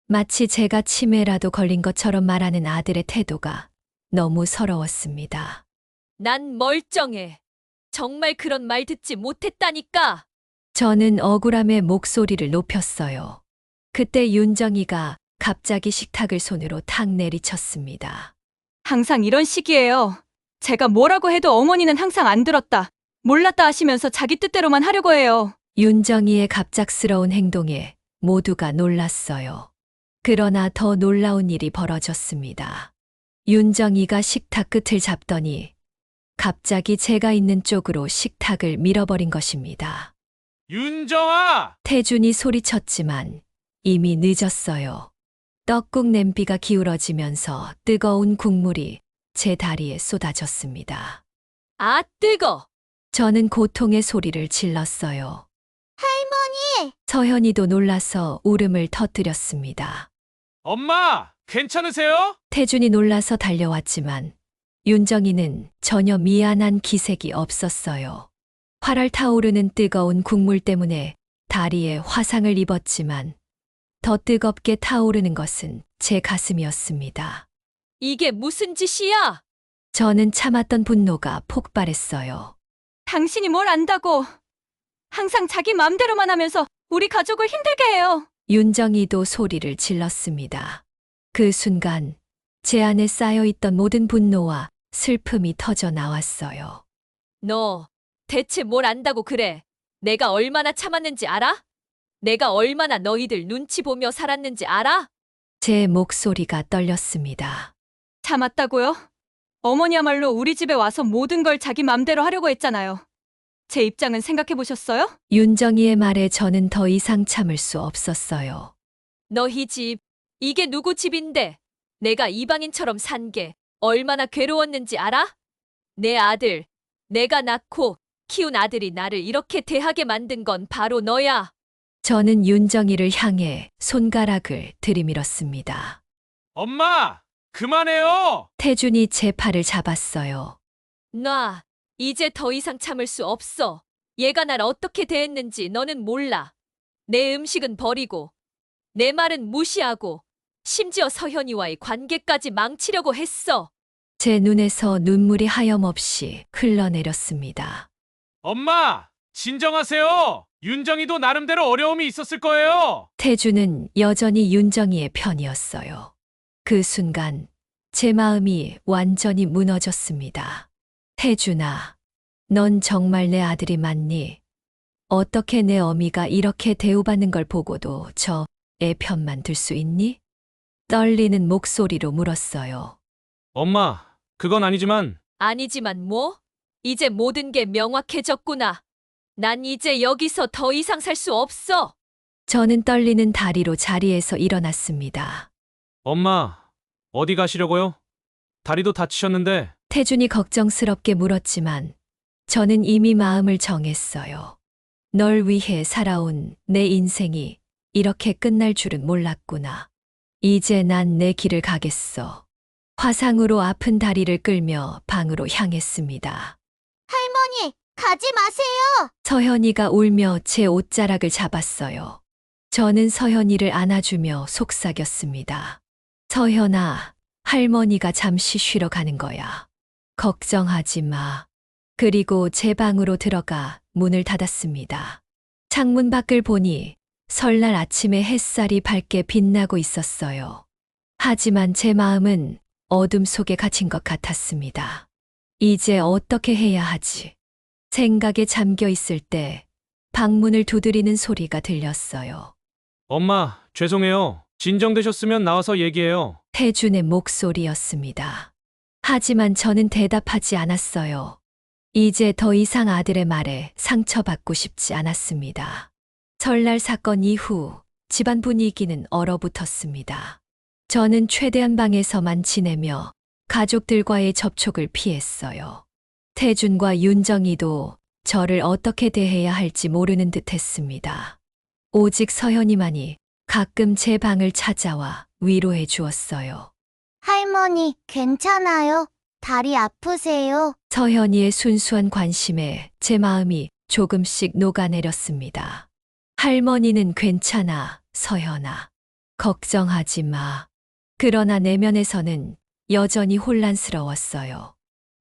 S2: 마치 제가 치매라도 걸린 것처럼 말하는 아들의 태도가 너무 서러웠습니다.
S6: 난 멀쩡해. 정말 그런 말 듣지 못했다니까.
S2: 저는 억울함에 목소리를 높였어요. 그때 윤정이가 갑자기 식탁을 손으로 탁 내리쳤습니다.
S3: 항상 이런 식이에요. 제가 뭐라고 해도 어머니는 항상 안 들었다. 몰랐다 하시면서 자기 뜻대로만 하려고 해요.
S2: 윤정이의 갑작스러운 행동에 모두가 놀랐어요. 그러나 더 놀라운 일이 벌어졌습니다. 윤정이가 식탁 끝을 잡더니 갑자기 제가 있는 쪽으로 식탁을 밀어버린 것입니다.
S1: 윤정아!
S2: 태준이 소리쳤지만 이미 늦었어요. 떡국 냄비가 기울어지면서 뜨거운 국물이 제 다리에 쏟아졌습니다.
S6: 아, 뜨거!
S2: 저는 고통의 소리를 질렀어요.
S5: 할머니!
S2: 서현이도 놀라서 울음을 터뜨렸습니다.
S1: 엄마, 괜찮으세요?
S2: 태준이 놀라서 달려왔지만 윤정이는 전혀 미안한 기색이 없었어요. 활활 타오르는 뜨거운 국물 때문에 다리에 화상을 입었지만 더 뜨겁게 타오르는 것은 제 가슴이었습니다.
S6: 이게 무슨 짓이야?
S2: 저는 참았던 분노가 폭발했어요.
S3: 당신이 뭘 안다고. 항상 자기 맘대로만 하면서 우리 가족을 힘들게 해요.
S2: 윤정이도 소리를 질렀습니다. 그 순간 제 안에 쌓여있던 모든 분노와 슬픔이 터져 나왔어요.
S6: 너 대체 뭘 안다고 그래? 내가 얼마나 참았는지 알아? 내가 얼마나 너희들 눈치 보며 살았는지 알아?
S2: 제 목소리가 떨렸습니다.
S3: 참았다고요? 어머니야말로 우리 집에 와서 모든 걸 자기 맘대로 하려고 했잖아요. 제 입장은 생각해 보셨어요?
S2: 윤정이의 말에 저는 더 이상 참을 수 없었어요.
S6: 너희 집, 이게 누구 집인데? 내가 이방인처럼 산 게 얼마나 괴로웠는지 알아? 내 아들, 내가 낳고 키운 아들이 나를 이렇게 대하게 만든 건 바로 너야.
S2: 저는 윤정이를 향해 손가락을 들이밀었습니다.
S1: 엄마, 그만해요!
S2: 태준이 제 팔을 잡았어요.
S6: 놔. 이제 더 이상 참을 수 없어. 얘가 날 어떻게 대했는지 너는 몰라. 내 음식은 버리고, 내 말은 무시하고, 심지어 서현이와의 관계까지 망치려고 했어.
S2: 제 눈에서 눈물이 하염없이 흘러내렸습니다.
S1: 엄마, 진정하세요! 윤정이도 나름대로 어려움이 있었을 거예요!
S2: 태준은 여전히 윤정이의 편이었어요. 그 순간 제 마음이 완전히 무너졌습니다. 태준아, 넌 정말 내 아들이 맞니? 어떻게 내 어미가 이렇게 대우받는 걸 보고도 저 애 편만 들 수 있니? 떨리는 목소리로 물었어요.
S1: 엄마, 그건 아니지만,
S6: 아니지만 뭐? 이제 모든 게 명확해졌구나. 난 이제 여기서 더 이상 살 수 없어.
S2: 저는 떨리는 다리로 자리에서 일어났습니다.
S1: 엄마, 어디 가시려고요? 다리도 다치셨는데,
S2: 태준이 걱정스럽게 물었지만 저는 이미 마음을 정했어요. 널 위해 살아온 내 인생이 이렇게 끝날 줄은 몰랐구나. 이제 난 내 길을 가겠어. 화상으로 아픈 다리를 끌며 방으로 향했습니다.
S5: 할머니, 가지 마세요!
S2: 서현이가 울며 제 옷자락을 잡았어요. 저는 서현이를 안아주며 속삭였습니다. 서현아, 할머니가 잠시 쉬러 가는 거야. 걱정하지 마. 그리고 제 방으로 들어가 문을 닫았습니다. 창문 밖을 보니 설날 아침에 햇살이 밝게 빛나고 있었어요. 하지만 제 마음은 어둠 속에 갇힌 것 같았습니다. 이제 어떻게 해야 하지? 생각에 잠겨 있을 때 방문을 두드리는 소리가 들렸어요.
S1: 엄마, 죄송해요. 진정되셨으면 나와서 얘기해요.
S2: 태준의 목소리였습니다. 하지만 저는 대답하지 않았어요. 이제 더 이상 아들의 말에 상처받고 싶지 않았습니다. 설날 사건 이후 집안 분위기는 얼어붙었습니다. 저는 최대한 방에서만 지내며 가족들과의 접촉을 피했어요. 태준과 윤정이도 저를 어떻게 대해야 할지 모르는 듯 했습니다. 오직 서현이만이 가끔 제 방을 찾아와 위로해 주었어요.
S5: 할머니, 괜찮아요? 다리 아프세요?
S2: 서현이의 순수한 관심에 제 마음이 조금씩 녹아내렸습니다. 할머니는 괜찮아, 서현아. 걱정하지 마. 그러나 내면에서는 여전히 혼란스러웠어요.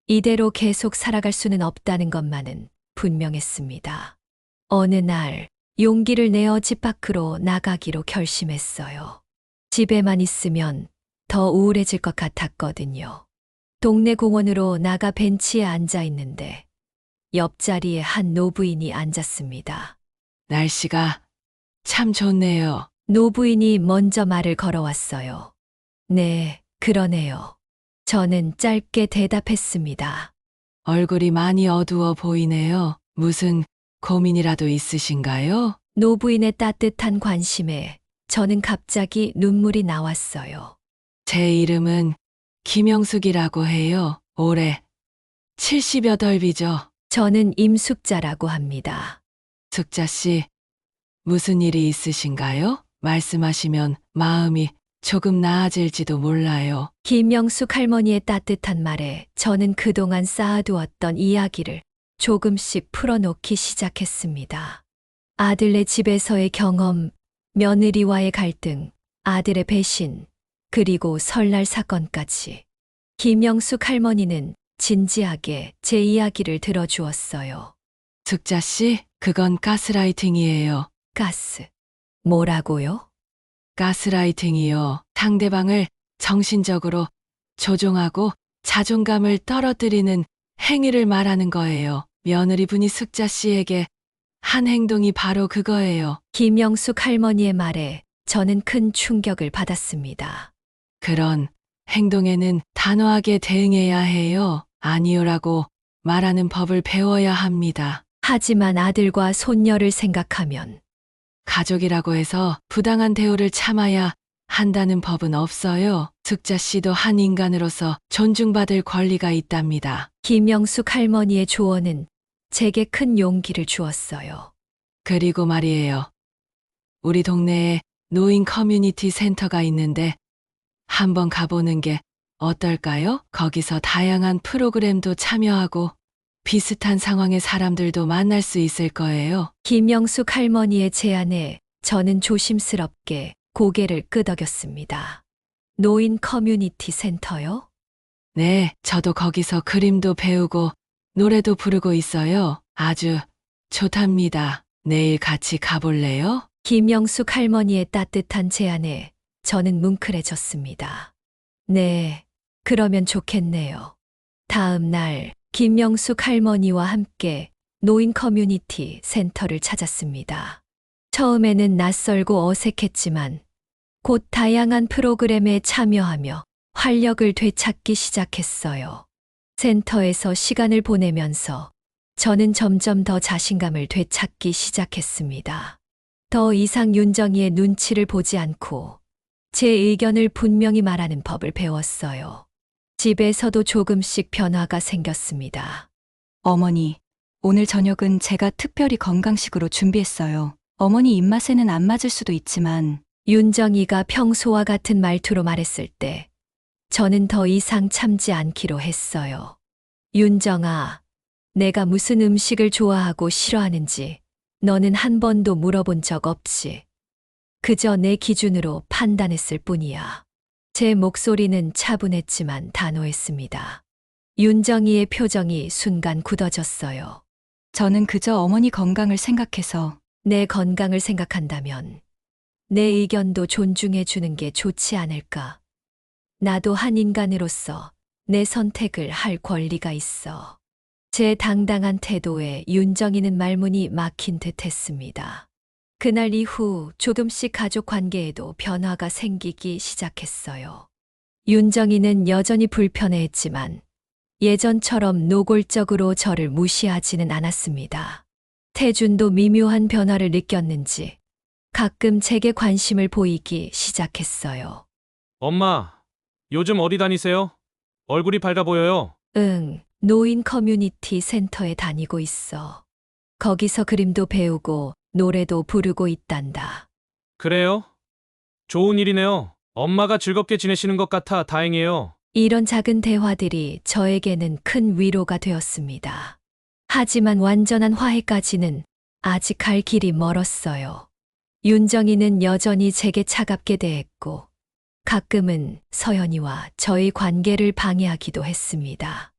S2: 이대로 계속 살아갈 수는 없다는 것만은 분명했습니다. 어느 날 용기를 내어 집 밖으로 나가기로 결심했어요. 집에만 있으면 더 우울해질 것 같았거든요. 동네 공원으로 나가 벤치에 앉아 있는데 옆자리에 한 노부인이 앉았습니다.
S7: 날씨가 참 좋네요.
S2: 노부인이 먼저 말을 걸어왔어요. 네, 그러네요. 저는 짧게 대답했습니다.
S7: 얼굴이 많이 어두워 보이네요. 무슨 고민이라도 있으신가요?
S2: 노부인의 따뜻한 관심에 저는 갑자기 눈물이 나왔어요.
S7: 제 이름은 김영숙이라고 해요. 올해 78이죠.
S2: 저는 임숙자라고 합니다.
S7: 숙자 씨, 무슨 일이 있으신가요? 말씀하시면 마음이 조금 나아질지도 몰라요.
S2: 김영숙 할머니의 따뜻한 말에 저는 그동안 쌓아두었던 이야기를 조금씩 풀어놓기 시작했습니다. 아들네 집에서의 경험, 며느리와의 갈등, 아들의 배신, 그리고 설날 사건까지. 김영숙 할머니는 진지하게 제 이야기를 들어주었어요.
S7: 숙자 씨, 그건 가스라이팅이에요.
S2: 가스. 뭐라고요?
S7: 가스라이팅이요. 상대방을 정신적으로 조종하고 자존감을 떨어뜨리는 행위를 말하는 거예요. 며느리분이 숙자 씨에게 한 행동이 바로 그거예요.
S2: 김영숙 할머니의 말에 저는 큰 충격을 받았습니다.
S7: 그런 행동에는 단호하게 대응해야 해요. 아니요라고 말하는 법을 배워야 합니다.
S2: 하지만 아들과 손녀를 생각하면
S7: 가족이라고 해서 부당한 대우를 참아야 한다는 법은 없어요. 숙자 씨도 한 인간으로서 존중받을 권리가 있답니다.
S2: 김영숙 할머니의 조언은 제게 큰 용기를 주었어요.
S7: 그리고 말이에요. 우리 동네에 노인 커뮤니티 센터가 있는데 한번 가보는 게 어떨까요? 거기서 다양한 프로그램도 참여하고 비슷한 상황의 사람들도 만날 수 있을 거예요.
S2: 김영숙 할머니의 제안에 저는 조심스럽게 고개를 끄덕였습니다. 노인 커뮤니티 센터요?
S7: 네, 저도 거기서 그림도 배우고 노래도 부르고 있어요. 아주 좋답니다. 내일 같이 가볼래요?
S2: 김영숙 할머니의 따뜻한 제안에 저는 뭉클해졌습니다. 네, 그러면 좋겠네요. 다음 날 김영숙 할머니와 함께 노인 커뮤니티 센터를 찾았습니다. 처음에는 낯설고 어색했지만 곧 다양한 프로그램에 참여하며 활력을 되찾기 시작했어요. 센터에서 시간을 보내면서 저는 점점 더 자신감을 되찾기 시작했습니다. 더 이상 윤정이의 눈치를 보지 않고 제 의견을 분명히 말하는 법을 배웠어요. 집에서도 조금씩 변화가 생겼습니다.
S3: 어머니, 오늘 저녁은 제가 특별히 건강식으로 준비했어요. 어머니 입맛에는 안 맞을 수도 있지만
S2: 윤정이가 평소와 같은 말투로 말했을 때 저는 더 이상 참지 않기로 했어요. 윤정아, 내가 무슨 음식을 좋아하고 싫어하는지 너는 한 번도 물어본 적 없지. 그저 내 기준으로 판단했을 뿐이야. 제 목소리는 차분했지만 단호했습니다. 윤정이의 표정이 순간 굳어졌어요.
S3: 저는 그저 어머니 건강을 생각해서
S2: 내 건강을 생각한다면 내 의견도 존중해 주는 게 좋지 않을까? 나도 한 인간으로서 내 선택을 할 권리가 있어. 제 당당한 태도에 윤정이는 말문이 막힌 듯 했습니다. 그날 이후 조금씩 가족 관계에도 변화가 생기기 시작했어요. 윤정이는 여전히 불편해했지만 예전처럼 노골적으로 저를 무시하지는 않았습니다. 태준도 미묘한 변화를 느꼈는지 가끔 제게 관심을 보이기 시작했어요.
S1: 엄마, 요즘 어디 다니세요? 얼굴이 밝아 보여요.
S2: 노인 커뮤니티 센터에 다니고 있어. 거기서 그림도 배우고 노래도 부르고 있단다.
S1: 그래요? 좋은 일이네요. 엄마가 즐겁게 지내시는 것 같아 다행이에요.
S2: 이런 작은 대화들이 저에게는 큰 위로가 되었습니다. 하지만 완전한 화해까지는 아직 갈 길이 멀었어요. 윤정이는 여전히 제게 차갑게 대했고, 가끔은 서연이와 저의 관계를 방해하기도 했습니다.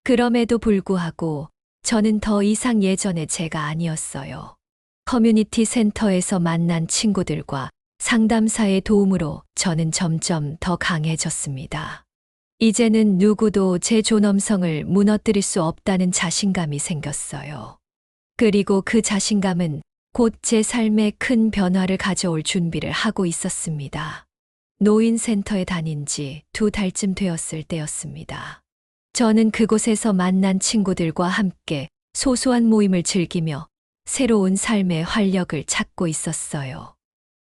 S2: 그럼에도 불구하고 저는 더 이상 예전의 제가 아니었어요. 커뮤니티 센터에서 만난 친구들과 상담사의 도움으로 저는 점점 더 강해졌습니다. 이제는 누구도 제 존엄성을 무너뜨릴 수 없다는 자신감이 생겼어요. 그리고 그 자신감은 곧 제 삶에 큰 변화를 가져올 준비를 하고 있었습니다. 노인센터에 다닌 지 2달쯤 되었을 때였습니다. 저는 그곳에서 만난 친구들과 함께 소소한 모임을 즐기며 새로운 삶의 활력을 찾고 있었어요.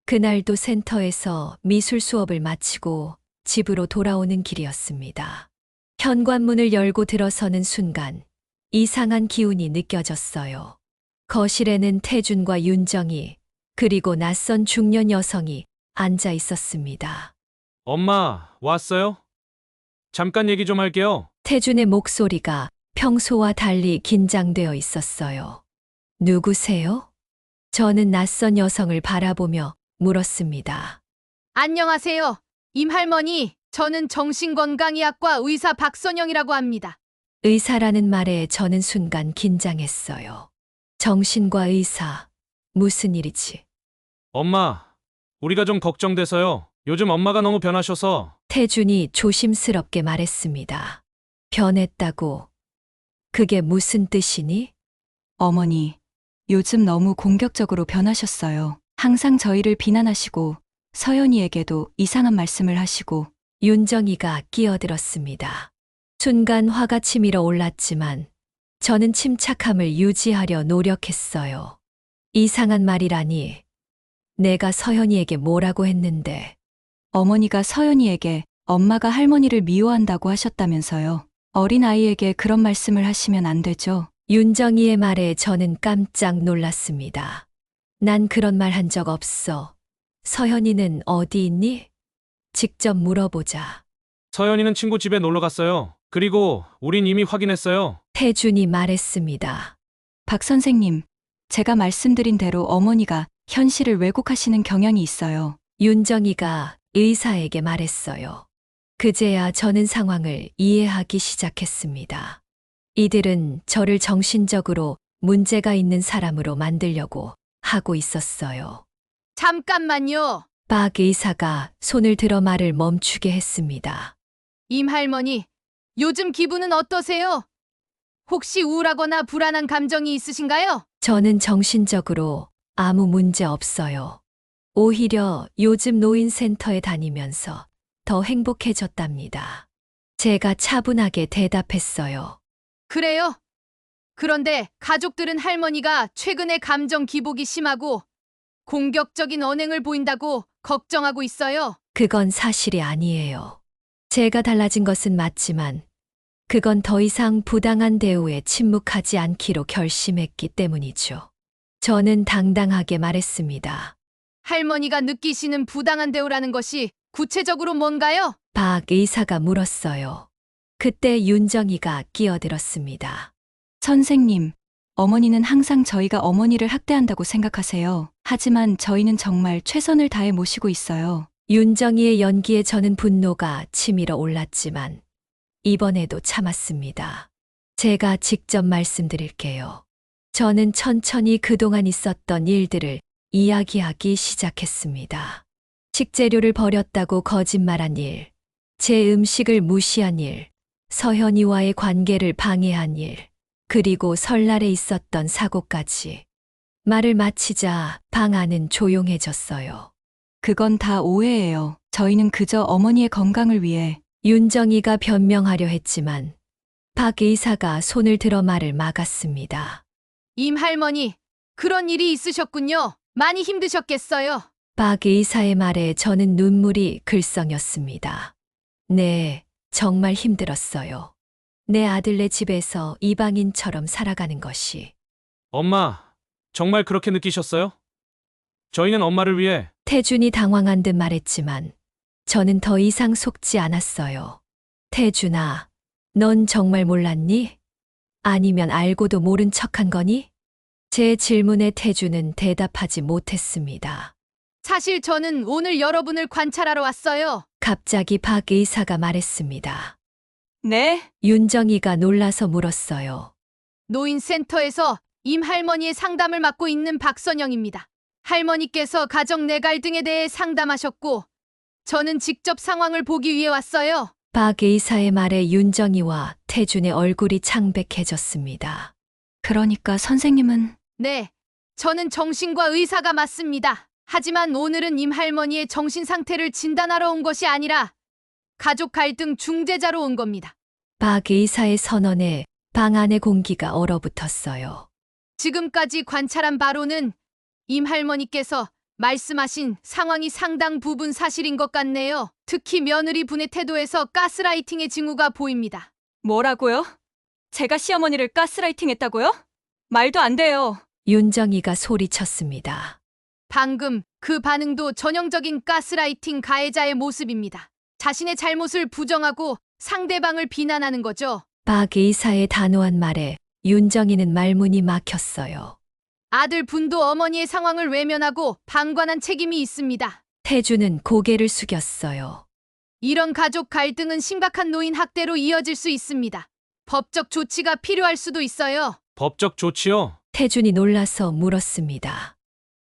S2: 그날도 센터에서 미술 수업을 마치고 집으로 돌아오는 길이었습니다. 현관문을 열고 들어서는 순간 이상한 기운이 느껴졌어요. 거실에는 태준과 윤정이 그리고 낯선 중년 여성이 앉아 있었습니다.
S1: 엄마, 왔어요? 잠깐 얘기 좀 할게요.
S2: 태준의 목소리가 평소와 달리 긴장되어 있었어요. 누구세요? 저는 낯선 여성을 바라보며 물었습니다.
S8: 안녕하세요. 임할머니, 저는 정신건강의학과 의사 박선영이라고 합니다.
S2: 의사라는 말에 저는 순간 긴장했어요. 정신과 의사, 무슨 일이지?
S1: 엄마, 우리가 좀 걱정돼서요. 요즘 엄마가 너무 변하셔서.
S2: 태준이 조심스럽게 말했습니다. 변했다고? 그게 무슨 뜻이니?
S3: 어머니, 요즘 너무 공격적으로 변하셨어요. 항상 저희를 비난하시고 서연이에게도 이상한 말씀을 하시고.
S2: 윤정이가 끼어들었습니다. 순간 화가 치밀어 올랐지만 저는 침착함을 유지하려 노력했어요. 이상한 말이라니. 내가 서연이에게 뭐라고 했는데.
S3: 어머니가 서연이에게 엄마가 할머니를 미워한다고 하셨다면서요. 어린아이에게 그런 말씀을 하시면 안 되죠.
S2: 윤정이의 말에 저는 깜짝 놀랐습니다. 난 그런 말 한 적 없어. 서연이는 어디 있니? 직접 물어보자.
S1: 서연이는 친구 집에 놀러 갔어요. 그리고 우린 이미 확인했어요.
S2: 태준이 말했습니다.
S3: 박 선생님, 제가 말씀드린 대로 어머니가 현실을 왜곡하시는 경향이 있어요.
S2: 윤정이가 의사에게 말했어요. 그제야 저는 상황을 이해하기 시작했습니다. 이들은 저를 정신적으로 문제가 있는 사람으로 만들려고 하고 있었어요.
S8: 잠깐만요.
S2: 박 의사가 손을 들어 말을 멈추게 했습니다.
S8: 임할머니, 요즘 기분은 어떠세요? 혹시 우울하거나 불안한 감정이 있으신가요?
S2: 저는 정신적으로 아무 문제 없어요. 오히려 요즘 노인센터에 다니면서 더 행복해졌답니다. 제가 차분하게 대답했어요.
S8: 그래요? 그런데 가족들은 할머니가 최근에 감정 기복이 심하고 공격적인 언행을 보인다고 걱정하고 있어요.
S2: 그건 사실이 아니에요. 제가 달라진 것은 맞지만 그건 더 이상 부당한 대우에 침묵하지 않기로 결심했기 때문이죠. 저는 당당하게 말했습니다.
S8: 할머니가 느끼시는 부당한 대우라는 것이 구체적으로 뭔가요?
S2: 박 의사가 물었어요. 그때 윤정이가 끼어들었습니다.
S3: 선생님, 어머니는 항상 저희가 어머니를 학대한다고 생각하세요. 하지만 저희는 정말 최선을 다해 모시고 있어요.
S2: 윤정이의 연기에 저는 분노가 치밀어 올랐지만 이번에도 참았습니다. 제가 직접 말씀드릴게요. 저는 천천히 그동안 있었던 일들을 이야기하기 시작했습니다. 식재료를 버렸다고 거짓말한 일, 제 음식을 무시한 일, 서현이와의 관계를 방해한 일, 그리고 설날에 있었던 사고까지. 말을 마치자 방 안은 조용해졌어요.
S3: 그건 다 오해예요. 저희는 그저 어머니의 건강을 위해.
S2: 윤정이가 변명하려 했지만 박 의사가 손을 들어 말을 막았습니다.
S8: 임할머니, 그런 일이 있으셨군요. 많이 힘드셨겠어요.
S2: 박 의사의 말에 저는 눈물이 글썽였습니다. 네, 정말 힘들었어요. 내 아들네 집에서 이방인처럼 살아가는 것이.
S1: 엄마, 정말 그렇게 느끼셨어요? 저희는 엄마를 위해
S2: 태준이 당황한 듯 말했지만 저는 더 이상 속지 않았어요. 태준아, 넌 정말 몰랐니? 아니면 알고도 모른 척한 거니? 제 질문에 태준은 대답하지 못했습니다.
S8: 사실 저는 오늘 여러분을 관찰하러 왔어요.
S2: 갑자기 박 의사가 말했습니다.
S3: 네?
S2: 윤정이가 놀라서 물었어요.
S8: 노인센터에서 임할머니의 상담을 맡고 있는 박선영입니다. 할머니께서 가정 내 갈등에 대해 상담하셨고, 저는 직접 상황을 보기 위해 왔어요.
S2: 박 의사의 말에 윤정이와 태준의 얼굴이 창백해졌습니다.
S3: 그러니까 선생님은
S8: 네, 저는 정신과 의사가 맞습니다. 하지만 오늘은 임할머니의 정신 상태를 진단하러 온 것이 아니라 가족 갈등 중재자로 온 겁니다.
S2: 박 의사의 선언에 방 안의 공기가 얼어붙었어요.
S8: 지금까지 관찰한 바로는 임할머니께서 말씀하신 상황이 상당 부분 사실인 것 같네요. 특히 며느리 분의 태도에서 가스라이팅의 징후가 보입니다.
S3: 뭐라고요? 제가 시어머니를 가스라이팅했다고요? 말도 안 돼요.
S2: 윤정이가 소리쳤습니다.
S8: 방금 그 반응도 전형적인 가스라이팅 가해자의 모습입니다. 자신의 잘못을 부정하고 상대방을 비난하는 거죠.
S2: 박 의사의 단호한 말에 윤정이는 말문이 막혔어요.
S8: 아들 분도 어머니의 상황을 외면하고 방관한 책임이 있습니다.
S2: 태준은 고개를 숙였어요.
S8: 이런 가족 갈등은 심각한 노인 학대로 이어질 수 있습니다. 법적 조치가 필요할 수도 있어요.
S1: 법적 조치요.
S2: 태준이 놀라서 물었습니다.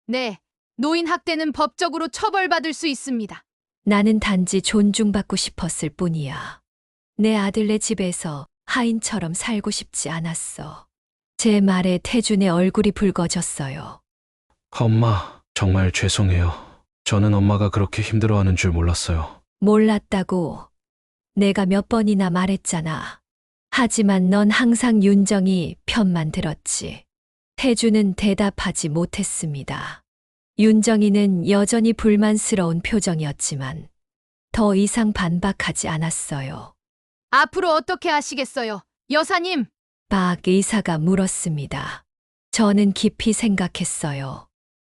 S8: 네, 노인 학대는 법적으로 처벌받을 수 있습니다.
S2: 나는 단지 존중받고 싶었을 뿐이야. 내 아들네 집에서 하인처럼 살고 싶지 않았어. 제 말에 태준의 얼굴이 붉어졌어요.
S1: 엄마, 정말 죄송해요. 저는 엄마가 그렇게 힘들어하는 줄 몰랐어요.
S2: 몰랐다고 내가 몇 번이나 말했잖아. 하지만 넌 항상 윤정이 편만 들었지. 태준은 대답하지 못했습니다. 윤정이는 여전히 불만스러운 표정이었지만 더 이상 반박하지 않았어요.
S8: 앞으로 어떻게 하시겠어요? 여사님,
S2: 박 의사가 물었습니다. 저는 깊이 생각했어요.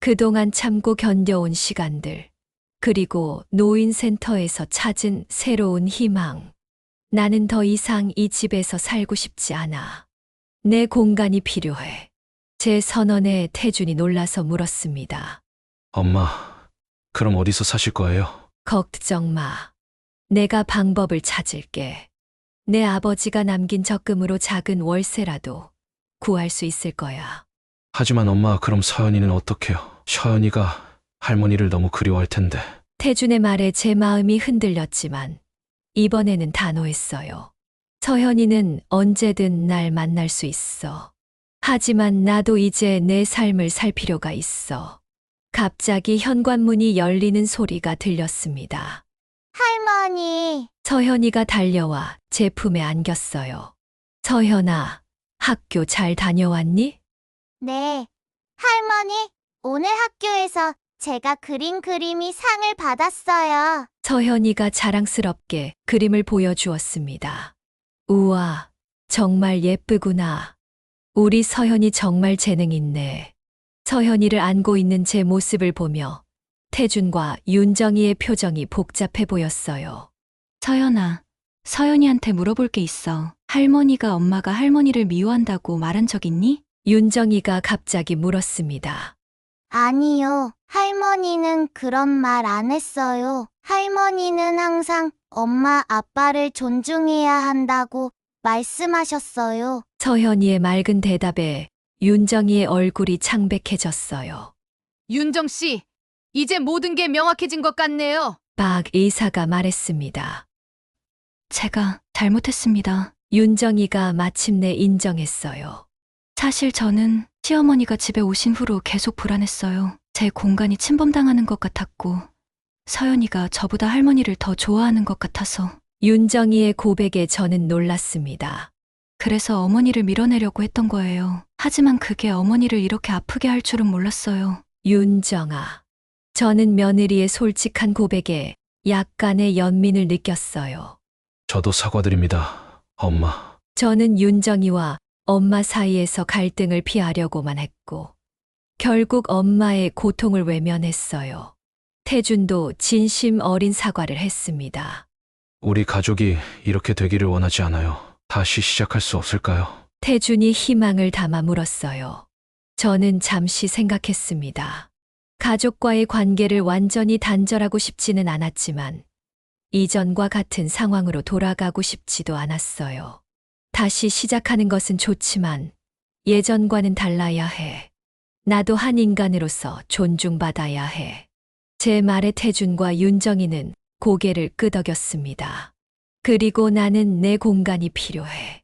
S2: 그동안 참고 견뎌온 시간들, 그리고 노인센터에서 찾은 새로운 희망. 나는 더 이상 이 집에서 살고 싶지 않아. 내 공간이 필요해. 제 선언에 태준이 놀라서 물었습니다.
S1: 엄마, 그럼 어디서 사실 거예요?
S2: 걱정 마. 내가 방법을 찾을게. 내 아버지가 남긴 적금으로 작은 월세라도 구할 수 있을 거야.
S1: 하지만 엄마, 그럼 서연이는 어떡해요? 서연이가 할머니를 너무 그리워할 텐데.
S2: 태준의 말에 제 마음이 흔들렸지만 이번에는 단호했어요. 서현이는 언제든 날 만날 수 있어. 하지만 나도 이제 내 삶을 살 필요가 있어. 갑자기 현관문이 열리는 소리가 들렸습니다.
S5: 할머니,
S2: 서현이가 달려와 제 품에 안겼어요. 서현아, 학교 잘 다녀왔니?
S5: 네. 할머니, 오늘 학교에서 제가 그린 그림이 상을 받았어요.
S2: 서현이가 자랑스럽게 그림을 보여주었습니다. 우와, 정말 예쁘구나. 우리 서현이 정말 재능 있네. 서현이를 안고 있는 제 모습을 보며 태준과 윤정이의 표정이 복잡해 보였어요.
S3: 서연아, 서연이한테 물어볼 게 있어. 할머니가 엄마가 할머니를 미워한다고 말한 적 있니?
S2: 윤정이가 갑자기 물었습니다.
S5: 아니요. 할머니는 그런 말 안 했어요. 할머니는 항상 엄마, 아빠를 존중해야 한다고 말씀하셨어요.
S2: 서현이의 맑은 대답에 윤정이의 얼굴이 창백해졌어요.
S8: 윤정 씨, 이제 모든 게 명확해진 것 같네요.
S2: 박 의사가 말했습니다.
S3: 제가 잘못했습니다.
S2: 윤정이가 마침내 인정했어요.
S3: 사실 저는 시어머니가 집에 오신 후로 계속 불안했어요. 제 공간이 침범당하는 것 같았고, 서연이가 저보다 할머니를 더 좋아하는 것 같아서.
S2: 윤정이의 고백에 저는 놀랐습니다.
S3: 그래서 어머니를 밀어내려고 했던 거예요. 하지만 그게 어머니를 이렇게 아프게 할 줄은 몰랐어요.
S2: 윤정아, 저는 며느리의 솔직한 고백에 약간의 연민을 느꼈어요.
S1: 저도 사과드립니다, 엄마.
S2: 저는 윤정이와 엄마 사이에서 갈등을 피하려고만 했고, 결국 엄마의 고통을 외면했어요. 태준도 진심 어린 사과를 했습니다.
S1: 우리 가족이 이렇게 되기를 원하지 않아요. 다시 시작할 수 없을까요?
S2: 태준이 희망을 담아 물었어요. 저는 잠시 생각했습니다. 가족과의 관계를 완전히 단절하고 싶지는 않았지만, 이전과 같은 상황으로 돌아가고 싶지도 않았어요. 다시 시작하는 것은 좋지만, 예전과는 달라야 해. 나도 한 인간으로서 존중받아야 해. 제 말에 태준과 윤정이는 고개를 끄덕였습니다. 그리고 나는 내 공간이 필요해.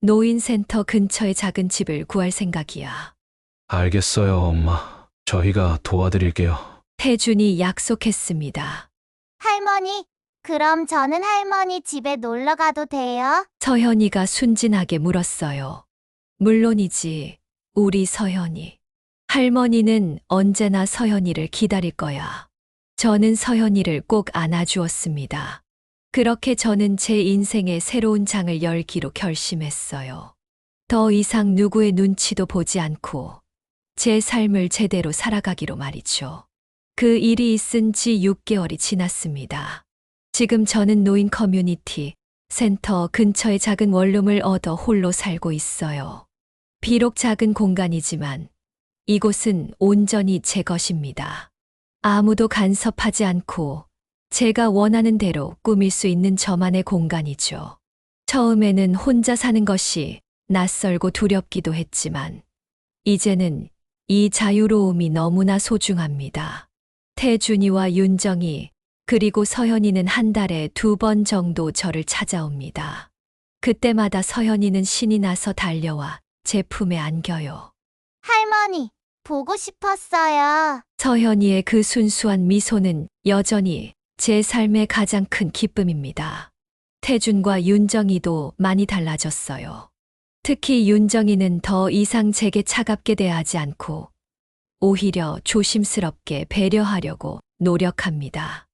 S2: 노인센터 근처의 작은 집을 구할 생각이야.
S1: 알겠어요, 엄마. 저희가 도와드릴게요.
S2: 태준이 약속했습니다.
S5: 할머니, 그럼 저는 할머니 집에 놀러 가도 돼요?
S2: 서현이가 순진하게 물었어요. 물론이지, 우리 서현이. 할머니는 언제나 서현이를 기다릴 거야. 저는 서현이를 꼭 안아주었습니다. 그렇게 저는 제 인생의 새로운 장을 열기로 결심했어요. 더 이상 누구의 눈치도 보지 않고 제 삶을 제대로 살아가기로 말이죠. 그 일이 있은 지 6개월이 지났습니다. 지금 저는 노인 커뮤니티 센터 근처의 작은 원룸을 얻어 홀로 살고 있어요. 비록 작은 공간이지만 이곳은 온전히 제 것입니다. 아무도 간섭하지 않고 제가 원하는 대로 꾸밀 수 있는 저만의 공간이죠. 처음에는 혼자 사는 것이 낯설고 두렵기도 했지만 이제는 이 자유로움이 너무나 소중합니다. 태준이와 윤정이 그리고 서현이는 한 달에 2번 정도 저를 찾아옵니다. 그때마다 서현이는 신이 나서 달려와 제 품에 안겨요.
S5: 할머니, 보고 싶었어요.
S2: 서현이의 그 순수한 미소는 여전히 제 삶의 가장 큰 기쁨입니다. 태준과 윤정이도 많이 달라졌어요. 특히 윤정이는 더 이상 제게 차갑게 대하지 않고 오히려 조심스럽게 배려하려고 노력합니다.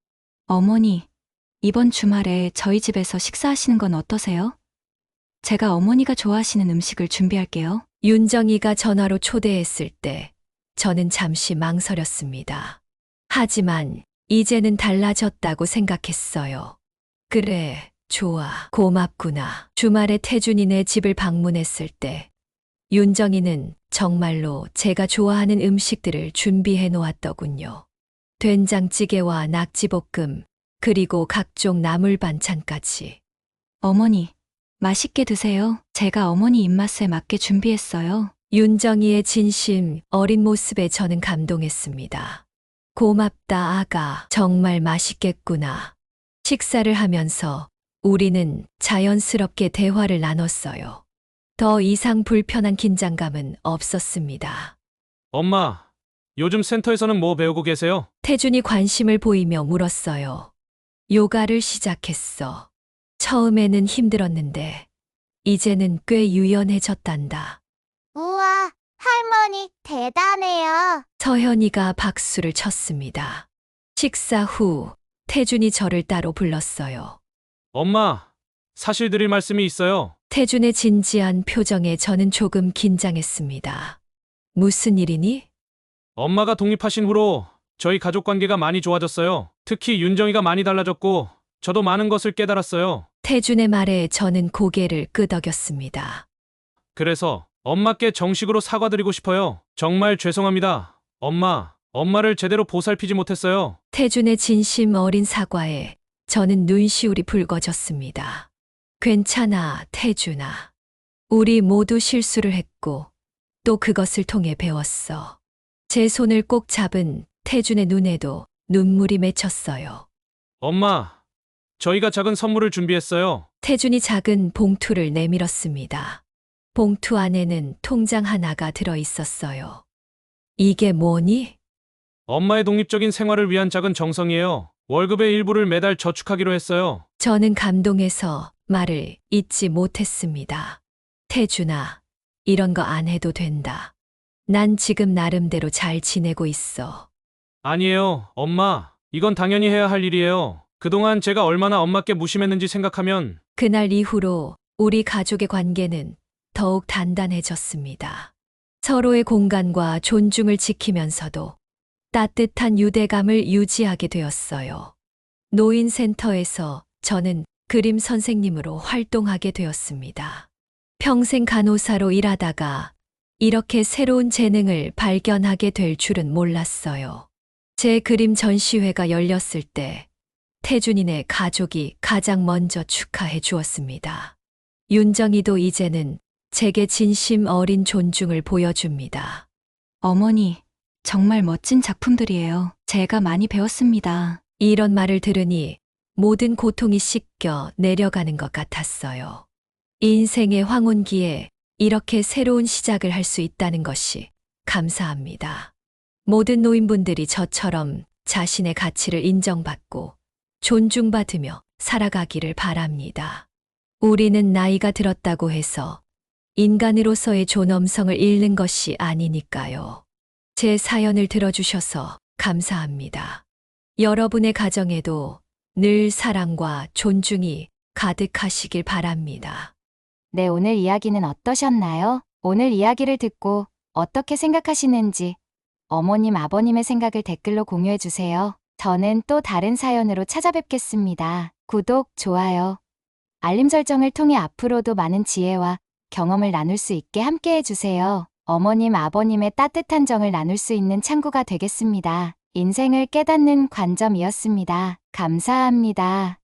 S3: 어머니, 이번 주말에 저희 집에서 식사하시는 건 어떠세요? 제가 어머니가 좋아하시는 음식을 준비할게요.
S2: 윤정이가 전화로 초대했을 때 저는 잠시 망설였습니다. 하지만 이제는 달라졌다고 생각했어요. 그래, 좋아, 고맙구나. 주말에 태준이네 집을 방문했을 때 윤정이는 정말로 제가 좋아하는 음식들을 준비해 놓았더군요. 된장찌개와 낙지볶음, 그리고 각종 나물 반찬까지.
S3: 어머니, 맛있게 드세요. 제가 어머니 입맛에 맞게 준비했어요.
S2: 윤정이의 진심 어린 모습에 저는 감동했습니다. 고맙다, 아가. 정말 맛있겠구나. 식사를 하면서 우리는 자연스럽게 대화를 나눴어요. 더 이상 불편한 긴장감은 없었습니다.
S1: 엄마, 요즘 센터에서는 뭐 배우고 계세요?
S2: 태준이 관심을 보이며 물었어요. 요가를 시작했어. 처음에는 힘들었는데 이제는 꽤 유연해졌단다.
S5: 우와, 할머니, 대단해요.
S2: 서현이가 박수를 쳤습니다. 식사 후 태준이 저를 따로 불렀어요.
S1: 엄마, 사실 드릴 말씀이 있어요.
S2: 태준의 진지한 표정에 저는 조금 긴장했습니다. 무슨 일이니?
S1: 엄마가 독립하신 후로 저희 가족 관계가 많이 좋아졌어요. 특히 윤정이가 많이 달라졌고 저도 많은 것을 깨달았어요.
S2: 태준의 말에 저는 고개를 끄덕였습니다.
S1: 그래서 엄마께 정식으로 사과드리고 싶어요. 정말 죄송합니다. 엄마를 제대로 보살피지 못했어요.
S2: 태준의 진심 어린 사과에 저는 눈시울이 붉어졌습니다. 괜찮아, 태준아. 우리 모두 실수를 했고 또 그것을 통해 배웠어. 제 손을 꼭 잡은 태준의 눈에도 눈물이 맺혔어요.
S1: 엄마, 저희가 작은 선물을 준비했어요.
S2: 태준이 작은 봉투를 내밀었습니다. 봉투 안에는 통장 하나가 들어 있었어요. 이게 뭐니?
S1: 엄마의 독립적인 생활을 위한 작은 정성이에요. 월급의 일부를 매달 저축하기로 했어요.
S2: 저는 감동해서 말을 잇지 못했습니다. 태준아, 이런 거 안 해도 된다. 난 지금 나름대로 잘 지내고 있어.
S1: 아니에요, 엄마. 이건 당연히 해야 할 일이에요. 그동안 제가 얼마나 엄마께 무심했는지 생각하면
S2: 그날 이후로 우리 가족의 관계는 더욱 단단해졌습니다. 서로의 공간과 존중을 지키면서도 따뜻한 유대감을 유지하게 되었어요. 노인센터에서 저는 그림 선생님으로 활동하게 되었습니다. 평생 간호사로 일하다가 이렇게 새로운 재능을 발견하게 될 줄은 몰랐어요. 제 그림 전시회가 열렸을 때 태준이네 가족이 가장 먼저 축하해 주었습니다. 윤정이도 이제는 제게 진심 어린 존중을 보여줍니다.
S3: 어머니, 정말 멋진 작품들이에요. 제가 많이 배웠습니다.
S2: 이런 말을 들으니 모든 고통이 씻겨 내려가는 것 같았어요. 인생의 황혼기에 이렇게 새로운 시작을 할 수 있다는 것이 감사합니다. 모든 노인분들이 저처럼 자신의 가치를 인정받고 존중받으며 살아가기를 바랍니다. 우리는 나이가 들었다고 해서 인간으로서의 존엄성을 잃는 것이 아니니까요. 제 사연을 들어주셔서 감사합니다. 여러분의 가정에도 늘 사랑과 존중이 가득하시길 바랍니다.
S4: 네, 오늘 이야기는 어떠셨나요? 오늘 이야기를 듣고 어떻게 생각하시는지 어머님, 아버님의 생각을 댓글로 공유해 주세요. 저는 또 다른 사연으로 찾아뵙겠습니다. 구독, 좋아요, 알림 설정을 통해 앞으로도 많은 지혜와 경험을 나눌 수 있게 함께 해주세요. 어머님, 아버님의 따뜻한 정을 나눌 수 있는 창구가 되겠습니다. 인생을 깨닫는 관점이었습니다. 감사합니다.